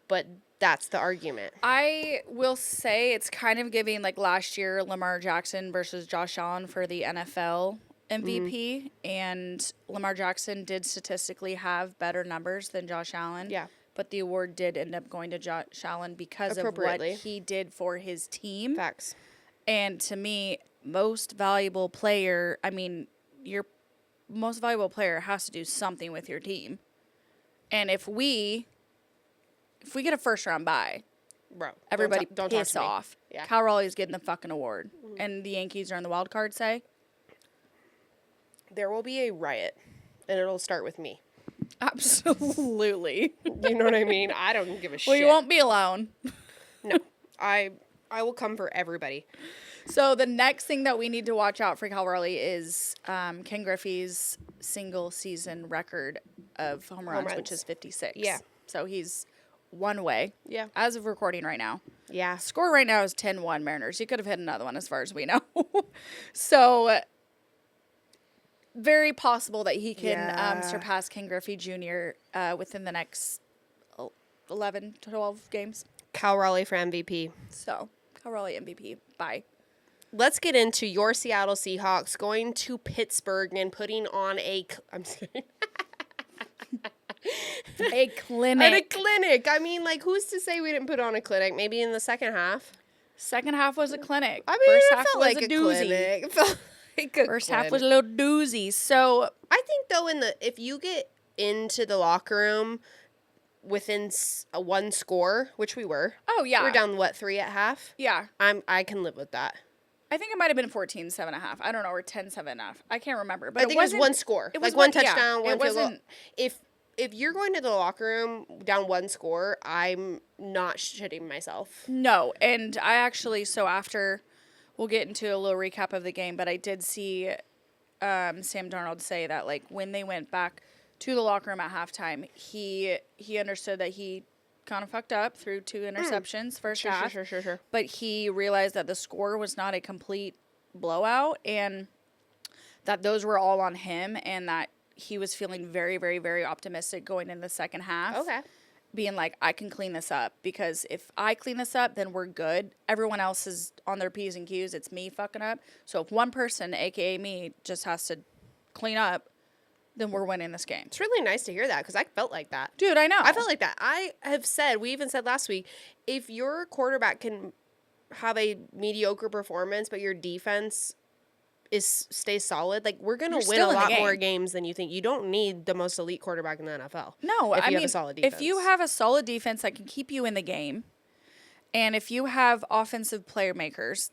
But That's the argument. I will say it's kind of giving like last year Lamar Jackson versus Josh Allen for the NFL MVP. And Lamar Jackson did statistically have better numbers than Josh Allen. Yeah. But the award did end up going to Josh Allen because of what he did for his team. Facts. And to me, most valuable player, I mean, your most valuable player has to do something with your team. And if we get a first round bye, bro, everybody don't piss off. Yeah. Cal Raleigh's getting the fucking award. And the Yankees are in the wild card, say? There will be a riot, and it'll start with me. Absolutely. You know what I mean? I don't give a shit. Well, you won't be alone. No. I will come for everybody. So the next thing that we need to watch out for Cal Raleigh is Ken Griffey's single season record of home runs, which is 56. Yeah. So he's one away. Yeah. As of recording right now. Yeah. Score right now is 10-1 Mariners. You could have hit another one as far as we know. So very possible that he can surpass Ken Griffey Jr. Within the next 11 to 12 games. Cal Raleigh for MVP. So, Cal Raleigh MVP. Bye. Let's get into your Seattle Seahawks going to Pittsburgh and putting on I'm just kidding. A clinic. At a clinic. I mean, like, who's to say we didn't put on a clinic? Maybe in the second half. Second half was a clinic. I mean, First it half felt was like a a doozy. clinic. It felt like a First clinic. half was a little doozy. So I think though, if you get into the locker room within one score, which we were. Oh yeah, we're down 3 at half. Yeah, I can live with that. I think it might have been 14-7.5. I don't know, or 10-7.5. I can't remember. But I think it was one score. It was like one touchdown, one field goal. If you're going to the locker room down one score, I'm not shitting myself. No, and I actually, so after, we'll get into a little recap of the game, but I did see Sam Darnold say that, like, when they went back to the locker room at halftime, he understood that he kind of fucked up through 2 interceptions first half. Sure. But he realized that the score was not a complete blowout and that those were all on him and that he was feeling very, very, very optimistic going in the second half. Okay. Being like, I can clean this up because if I clean this up, then we're good. Everyone else is on their P's and Q's. It's me fucking up. So if one person, a.k.a. me, just has to clean up, then we're winning this game. It's really nice to hear that because I felt like that. Dude, I know. I felt like that. We even said last week, if your quarterback can have a mediocre performance, but your defense stays solid, like we're gonna win a lot more games than you think. You don't need the most elite quarterback in the NFL. No, if you have a solid defense. If you have a solid defense that can keep you in the game, and if you have offensive playmakers,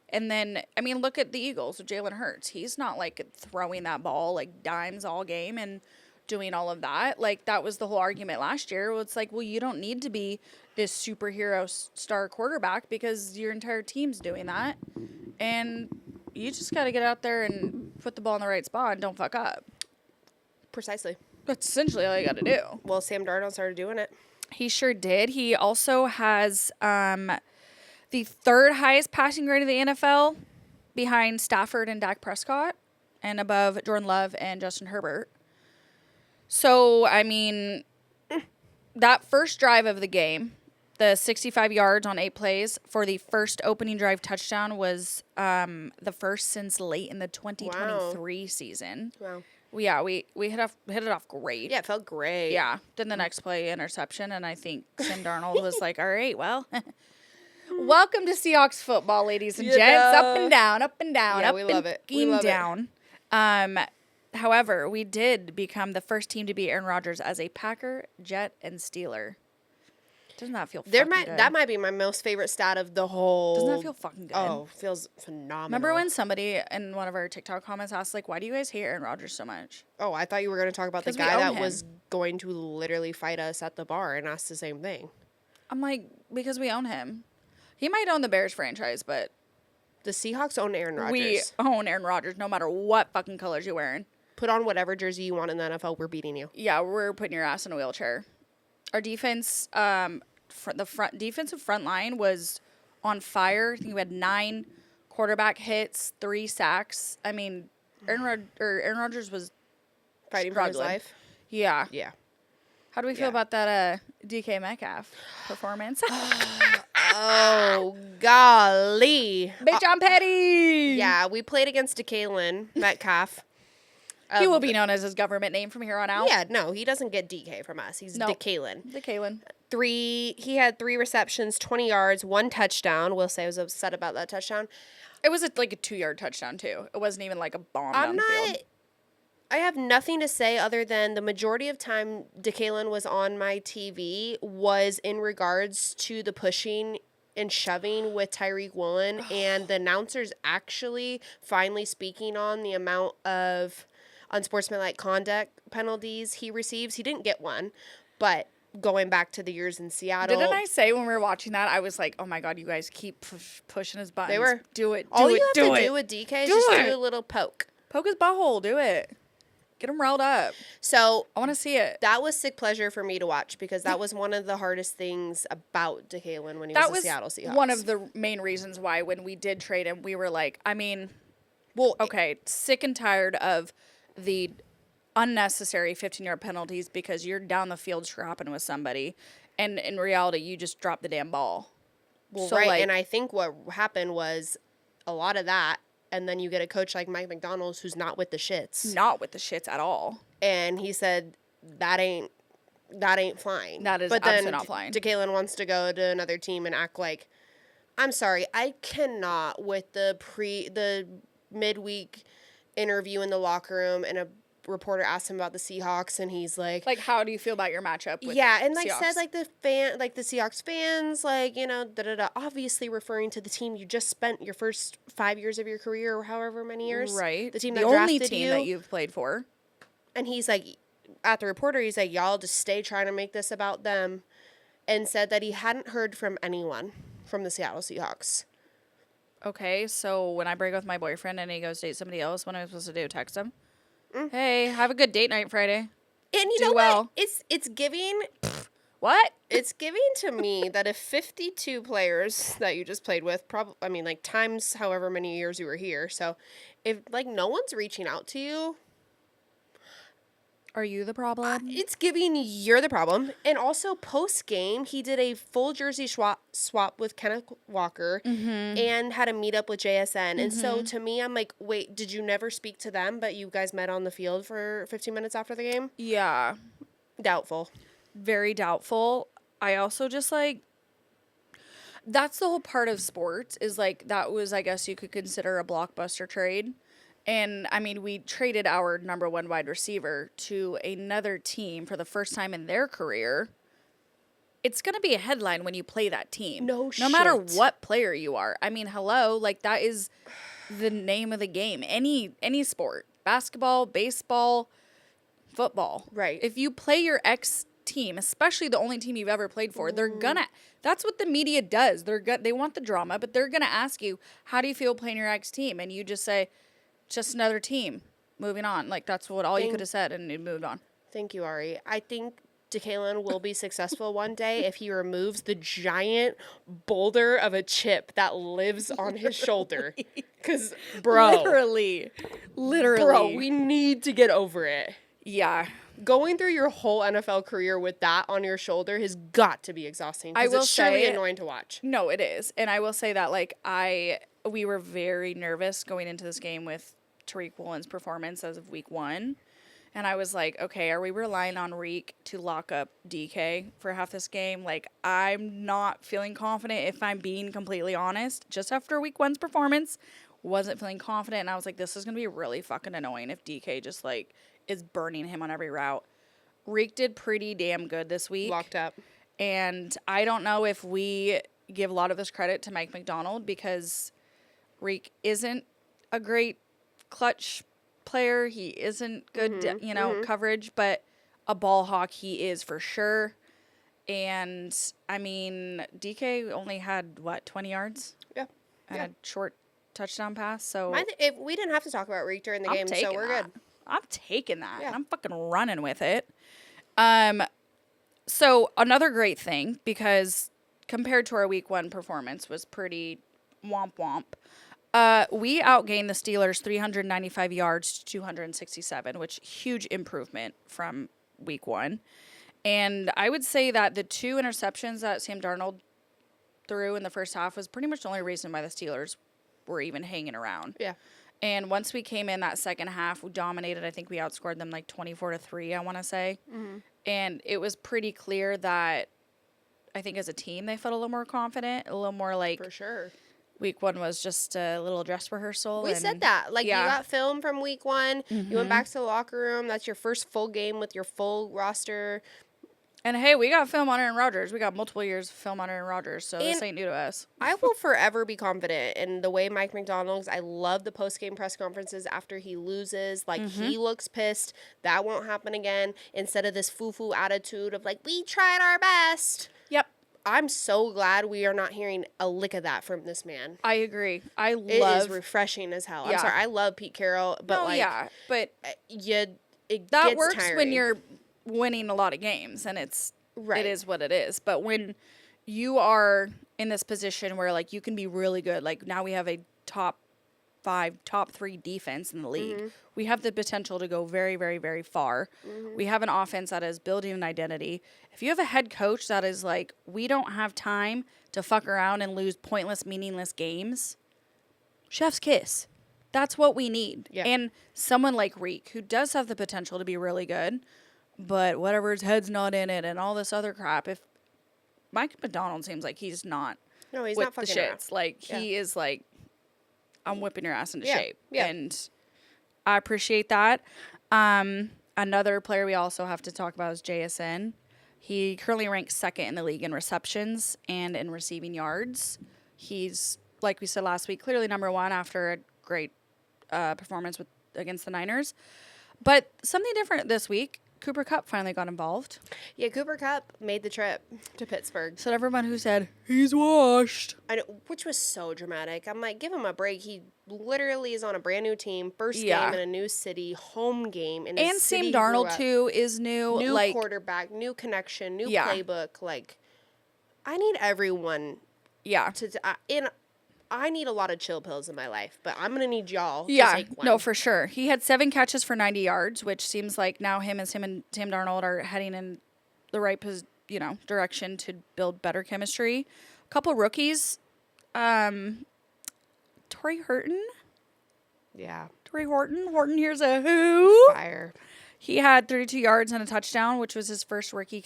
and then I mean, look at the Eagles with Jalen Hurts. He's not like throwing that ball like dimes all game and doing all of that. Like that was the whole argument last year. It's like, well, you don't need to be this superhero star quarterback because your entire team's doing that, and you just got to get out there and put the ball in the right spot and don't fuck up. Precisely. That's essentially all you got to do. Well, Sam Darnold started doing it. He sure did. He also has the 3rd highest passing grade of the NFL behind Stafford and Dak Prescott and above Jordan Love and Justin Herbert. So, I mean, that first drive of the game, the 65 yards on 8 plays for the first opening drive touchdown was the first since late in the 2023 season. Wow. Yeah, we hit it off great. Yeah, it felt great. Yeah. Then the next play, interception, and I think Sam Darnold was like, all right, well, welcome to Seahawks football, ladies and gents. Up and down, up and down, yeah, up we love and it. We love down. However, we did become the first team to beat Aaron Rodgers as a Packer, Jet, and Steeler. Doesn't that feel fucking good? That might be my most favorite stat of the whole. Doesn't that feel fucking good? Oh, feels phenomenal. Remember when somebody in one of our TikTok comments asked, like, why do you guys hate Aaron Rodgers so much? Oh, I thought you were going to talk about the 'Cause we guy own that him. was going to literally fight us at the bar and ask the same thing. I'm like, because we own him. He might own the Bears franchise, but The Seahawks own Aaron Rodgers. we own Aaron Rodgers no matter what fucking colors you're wearing. Put on whatever jersey you want in the NFL. We're beating you. Yeah, we're putting your ass in a wheelchair. Our defense, defensive front line was on fire. I think we had 9 quarterback hits, 3 sacks. I mean, Aaron Rodgers was Fighting for his struggling. life. Yeah. Yeah. How do we feel about that DK Metcalf performance. Oh, golly. Big John Petty. Yeah, we played against DK Metcalf. He will be known as his government name from here on out. Yeah, no, he doesn't get DK from us. He's DeKalen. He had 3 receptions, 20 yards, 1 touchdown. Will say I was upset about that touchdown. It was like a 2-yard touchdown, too. It wasn't even like a bomb downfield. I have nothing to say other than the majority of time DeKalen was on my TV was in regards to the pushing and shoving with Tyreek Woolen and the announcers actually finally speaking on the amount of unsportsmanlike conduct penalties he receives. He didn't get one, but going back to the years in Seattle. Didn't I say when we were watching that, I was like, oh my God, you guys keep pushing his buttons. They were. Do it. All you have to do with DK is just do a little poke. Poke his butthole. Do it. Get him riled up. So I want to see it. That was sick pleasure for me to watch because that was one of the hardest things about DeKalen when he was a Seattle Seahawks. That was one of the main reasons why when we did trade him, we were like, I mean, well, okay, sick and tired of the unnecessary 15-yard penalties because you're down the field scrapping with somebody, and in reality, you just drop the damn ball. Well, so right, and I think what happened was a lot of that. And then you get a coach like Mike McDonald who's not with the shits. Not with the shits at all. And he said, that ain't flying. That is absolutely not flying. DeKalen wants to go to another team and act like, I'm sorry, I cannot with the midweek interview in the locker room and a reporter asked him about the Seahawks and he's like how do you feel about your matchup with and Seahawks? Said the Seahawks fans obviously referring to the team you just spent your first 5 years of your career or however many years, right? The team the only team that you've played for. And he's like, at the reporter, he's like, y'all just stay trying to make this about them, and said that he hadn't heard from anyone from the Seattle Seahawks. Okay, so when I break up with my boyfriend and he goes date somebody else, what am I supposed to do? Text him? Hey, have a good date night Friday. And you know what? It's giving... What? It's giving to me that if 52 players that you just played with, times however many years you were here, so if, no one's reaching out to you... Are you the problem? It's giving you're the problem. And also, post-game, he did a full jersey swap with Kenneth Walker and had a meetup with JSN. And so, to me, I'm like, wait, did you never speak to them, but you guys met on the field for 15 minutes after the game? Yeah. Doubtful. Very doubtful. I also just, that's the whole part of sports is, that was, I guess you could consider a blockbuster trade. And, I mean, we traded our number 1 wide receiver to another team for the first time in their career. It's going to be a headline when you play that team. No matter what player you are. I mean, hello, that is the name of the game. Any sport. Basketball, baseball, football. Right. If you play your ex-team, especially the only team you've ever played for, they're going to... That's what the media does. They want the drama, but they're going to ask you, how do you feel playing your ex-team? And you just say... just another team. Moving on. That's what you could have said, and it moved on. Thank you, Ari. I think DeKalen will be successful one day if he removes the giant boulder of a chip that lives on his shoulder. Because, bro. Literally. Bro, we need to get over it. Yeah. Going through your whole NFL career with that on your shoulder has got to be exhausting. I will it's surely annoying to watch. No, it is. And I will say that, we were very nervous going into this game with Tyreek Woolen's performance as of week 1. And I was like, okay, are we relying on Reek to lock up DK for half this game? I'm not feeling confident, if I'm being completely honest. Just after week 1's performance, wasn't feeling confident. And I was like, this is going to be really fucking annoying if DK just, is burning him on every route. Reek did pretty damn good this week. Locked up. And I don't know if we give a lot of this credit to Mike McDonald because Reek isn't a great clutch player. He isn't good, coverage, but a ball hawk he is for sure. And, I mean, DK only had, 20 yards? Yeah. And a short touchdown pass, so... if we didn't have to talk about Reek during the game, so we're good. I'm taking that. Yeah. I'm fucking running with it. So, another great thing, because compared to our week 1 performance was pretty womp womp. We outgained the Steelers 395 yards to 267, which huge improvement from week 1. And I would say that the 2 interceptions that Sam Darnold threw in the first half was pretty much the only reason why the Steelers were even hanging around. Yeah. And once we came in that second half, we dominated. I think we outscored them like 24-3, I want to say. Mm-hmm. And it was pretty clear that I think as a team they felt a little more confident, a little more like. For sure. Week 1 was just a little dress rehearsal. We said that. Like, you got film from week 1. Mm-hmm. You went back to the locker room. That's your first full game with your full roster. And, hey, we got film on Aaron Rodgers. We got multiple years of film on Aaron Rodgers, so this ain't new to us. I will forever be confident in the way Mike McDonald's. I love the post-game press conferences after he loses. Like, he looks pissed. That won't happen again. Instead of this foo-foo attitude of, like, we tried our best. Yep. I'm so glad we are not hearing a lick of that from this man. I agree. It is refreshing as hell. Yeah. I'm sorry. I love Pete Carroll, but but that works tiring. When you're winning a lot of games, and it is what it is. But when you are in this position where like you can be really good, like now we have a top 5, top 3 defense in the league. Mm-hmm. We have the potential to go very, very, very far. Mm-hmm. We have an offense that is building an identity. If you have a head coach that is like, we don't have time to fuck around and lose pointless, meaningless games, chef's kiss. That's what we need. Yeah. And someone like Reek, who does have the potential to be really good, but whatever, his head's not in it and all this other crap. If Mike McDonald seems like he's not. No, he's not fucking the shits. Around. Like, he is like, I'm whipping your ass into shape. Yeah. And I appreciate that. Another player we also have to talk about is JSN. He currently ranks 2nd in the league in receptions and in receiving yards. He's, like we said last week, clearly number 1 after a great performance against the Niners. But something different this week. Cooper Kupp finally got involved. Yeah, Cooper Kupp made the trip to Pittsburgh. So everyone who said, he's washed. I know, which was so dramatic. I'm like, give him a break. He literally is on a brand new team, first game in a new city, home game. In and Sam Darnold, too, is new. New quarterback, new connection, new playbook. Like, I need everyone I need a lot of chill pills in my life, but I'm going to need y'all to take one. No, for sure. He had 7 catches for 90 yards, which seems like now him and Sam Darnold are heading in the right direction to build better chemistry. A couple rookies. Torrey Horton. Yeah. Torrey Horton. Horton, here's a who. Fire. He had 32 yards and a touchdown, which was his first rookie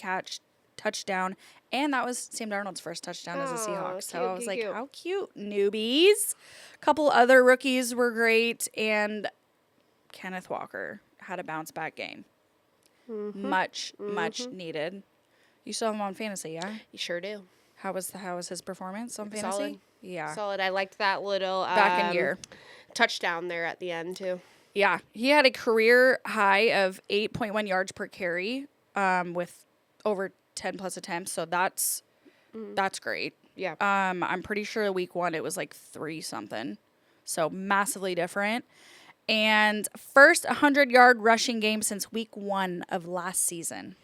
touchdown. And that was Sam Darnold's first touchdown as a Seahawks. So I was like, how cute, newbies. A couple other rookies were great. And Kenneth Walker had a bounce-back game. Mm-hmm. Much needed. You saw him on fantasy, yeah? You sure do. How was his performance on fantasy? Solid. Yeah. Solid. I liked that little back in gear touchdown there at the end, too. Yeah. He had a career high of 8.1 yards per carry with over 10+ attempts, so that's great. Yeah. I'm pretty sure week 1 it was like 3 something. So massively different. And first 100-yard rushing game since week 1 of last season.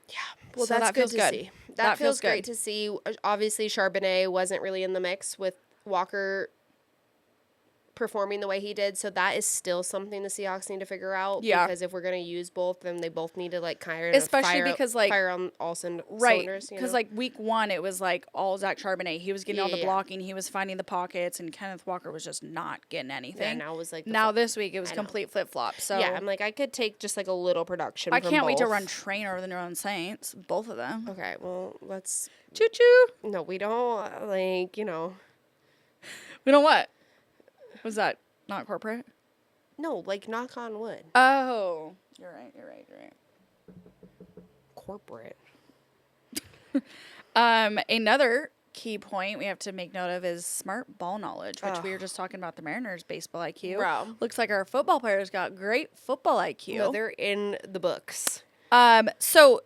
Yeah. Well, so that's good to see. That feels great to see. Obviously, Charbonnet wasn't really in the mix with Walker performing the way he did, so that is still something the Seahawks need to figure out. Yeah, because if we're gonna use both, then they both need to like kind of fire on all cylinders. Right, because like week 1, it was like all Zach Charbonnet. He was getting all the blocking, he was finding the pockets, and Kenneth Walker was just not getting anything. Yeah, now it was like this week it was complete flip flop. So yeah, I'm like I could take just like a little production. I can't wait to run train over the New Orleans Saints, both of them. Okay, well let's choo choo. No, we don't like We don't what. Was that not corporate? No, like knock on wood. Oh, you're right. Corporate. Another key point we have to make note of is smart ball knowledge, which we were just talking about the Mariners baseball IQ. Bro. Looks like our football players got great football IQ. No, they're in the books. So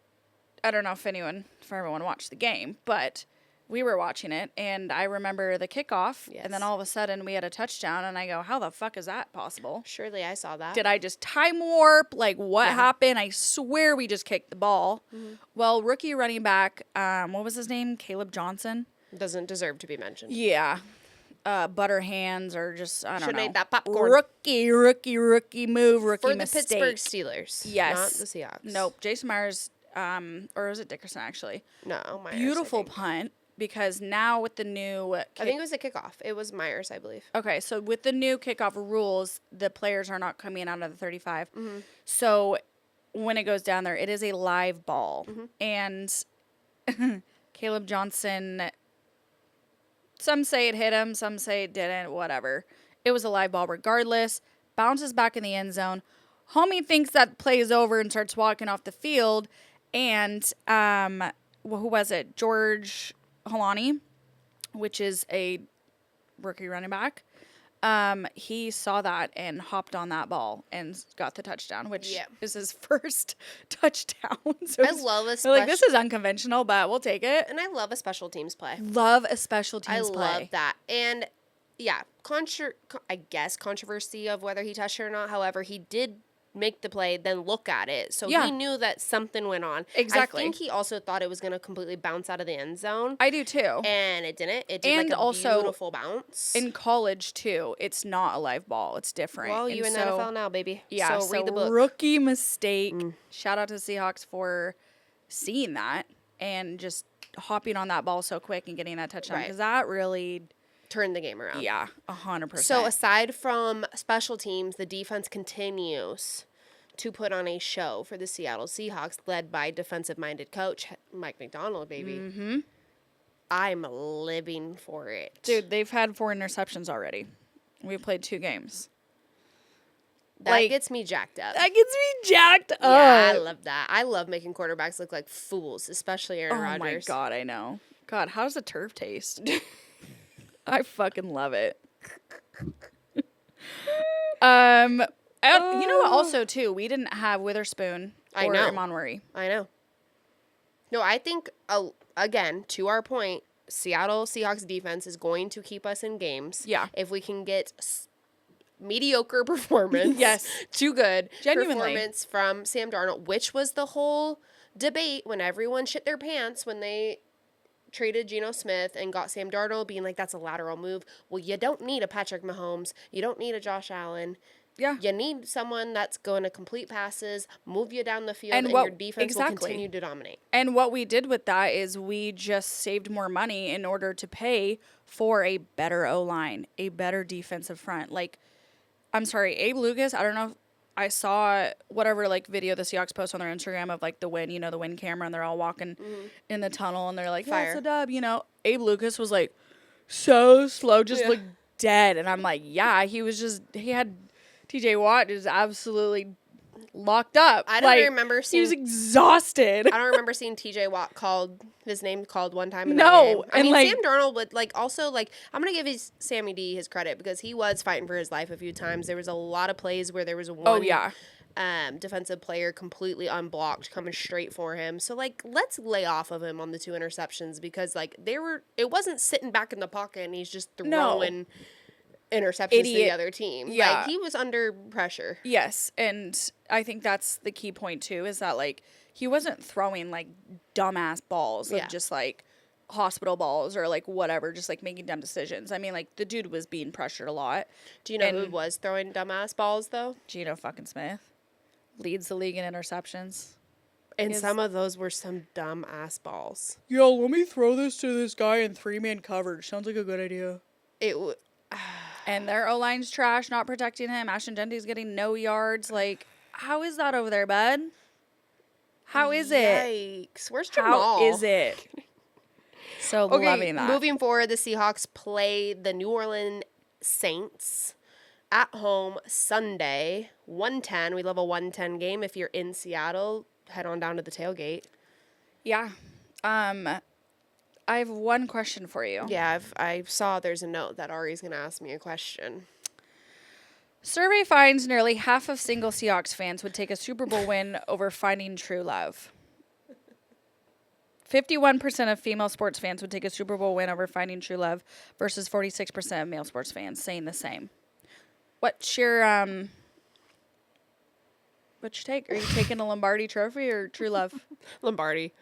I don't know if everyone watched the game, but we were watching it, and I remember the kickoff, and then all of a sudden we had a touchdown, and I go, how the fuck is that possible? Surely I saw that. Did I just time warp? Like, what happened? I swear we just kicked the ball. Mm-hmm. Well, rookie running back, what was his name? Caleb Johnson? Doesn't deserve to be mentioned. Yeah. Butter hands or just, I don't know. Shouldn't eat that popcorn. Rookie move, rookie For mistake. the Pittsburgh Steelers. Yes. Not the Seahawks. Nope. Jason Myers or was it Dickerson actually? No, Myers. Beautiful punt, because now with the new I think it was a kickoff. It was Myers, I believe. Okay, so with the new kickoff rules, the players are not coming out of the 35. Mm-hmm. So when it goes down there, it is a live ball. Mm-hmm. And Caleb Johnson, some say it hit him, some say it didn't, whatever. It was a live ball regardless. Bounces back in the end zone. Homie thinks that play is over and starts walking off the field. And who was it? George Holani, which is a rookie running back. He saw that and hopped on that ball and got the touchdown, which is his first touchdown. So I love a like, this is unconventional, but we'll take it. And I love a special teams play. Love a special teams play. I love that. And yeah, I guess controversy of whether he touched it or not. However, he did make the play, then look at it. So he knew that something went on. Exactly. I think he also thought it was going to completely bounce out of the end zone. I do too. And it didn't. It did like a beautiful bounce. In college too, it's not a live ball. It's different. Well, you're in the NFL now, baby. Yeah, so read the book. Rookie mistake. Shout out to Seahawks for seeing that and just hopping on that ball so quick and getting that touchdown. Because that really turned the game around. Yeah, 100%. So aside from special teams, the defense continues to put on a show for the Seattle Seahawks, led by defensive-minded coach Mike McDonald, baby. Mm-hmm. I'm living for it. Dude, they've had 4 interceptions already. We've played 2 games. That gets me jacked up. That gets me jacked up. Yeah, I love that. I love making quarterbacks look like fools, especially Aaron Rodgers. Oh, my God, I know. God, how does the turf taste? I fucking love it. You know what? Also, too, we didn't have Witherspoon or Monwery. I know. No, I think, again, to our point, Seattle Seahawks defense is going to keep us in games. Yeah. If we can get mediocre performance. Yes. To good Genuinely. performance from Sam Darnold, which was the whole debate when everyone shit their pants when they traded Geno Smith and got Sam Darnold, being like, that's a lateral move. Well, you don't need a Patrick Mahomes. You don't need a Josh Allen. Yeah. You need someone that's going to complete passes, move you down the field, and your defense will continue to dominate. And what we did with that is we just saved more money in order to pay for a better O-line, a better defensive front. Like, I'm sorry, Abe Lucas, I don't know if I saw whatever, like, video the Seahawks post on their Instagram of, like, the win, you know, the win camera, and they're all walking in the tunnel, and they're like, yeah, it's a dub, you know. Abe Lucas was, like, so slow, just looked dead. And I'm like, yeah, he had TJ Watt is absolutely locked up. I don't remember seeing. He was exhausted. I don't remember seeing TJ Watt his name called one time in that game. I mean, Sam Darnold would, I'm going to give Sammy D his credit because he was fighting for his life a few times. There was a lot of plays where there was one defensive player completely unblocked coming straight for him. So, let's lay off of him on the 2 interceptions because, it wasn't sitting back in the pocket and he's just throwing interceptions to the other team. Yeah. He was under pressure. Yes, and I think that's the key point too, is that he wasn't throwing dumbass balls, just hospital balls or whatever, just making dumb decisions. I mean, the dude was being pressured a lot. Do you know who was throwing dumbass balls though? Geno fucking Smith leads the league in interceptions. And some of those were some dumbass balls. Yo, let me throw this to this guy in 3-man coverage. Sounds like a good idea. And their O-line's trash, not protecting him. Ashton Genty's getting no yards. How is that over there, bud? How is it? Yikes. Where's Jamal? How is it? So loving that. Moving forward, the Seahawks play the New Orleans Saints at home Sunday, 1:10. We love a 1:10 game. If you're in Seattle, head on down to the tailgate. Yeah. I have one question for you. Yeah, I saw there's a note that Ari's going to ask me a question. Survey finds nearly half of single Seahawks fans would take a Super Bowl win over finding true love. 51% of female sports fans would take a Super Bowl win over finding true love versus 46% of male sports fans saying the same. What's your take? Are you taking a Lombardi trophy or true love? Lombardi.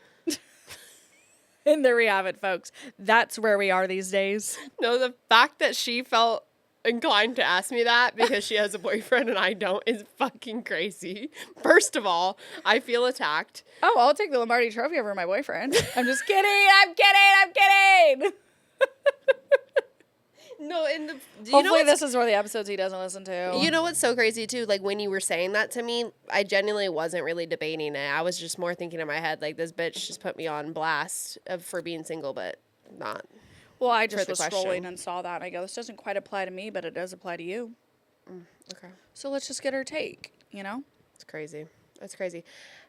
And there we have it, folks. That's where we are these days. No, the fact that she felt inclined to ask me that because she has a boyfriend and I don't is fucking crazy. First of all, I feel attacked. Oh, I'll take the Lombardi Trophy over my boyfriend. I'm just kidding. I'm kidding. No, hopefully this is one of the episodes he doesn't listen to. You know what's so crazy too? Like when you were saying that to me, I genuinely wasn't really debating it. I was just more thinking in my head like this bitch just put me on blast for being single, but not. Well, I just was scrolling and saw that. And I go, this doesn't quite apply to me, but it does apply to you. Okay. So let's just get her take. It's crazy. That's crazy.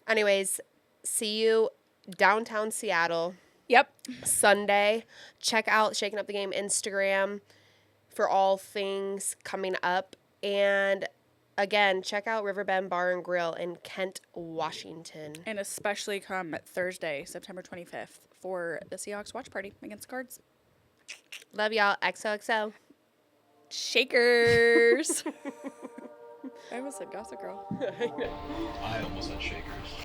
Anyways, see you downtown Seattle. Yep. Sunday. Check out Shaking Up the Game Instagram for all things coming up. And again, check out Riverbend Bar and Grill in Kent, Washington. And especially come Thursday, September 25th for the Seahawks watch party against the Cards. Love y'all. XOXO. Shakers. I almost said Gossip Girl. I almost said Shakers.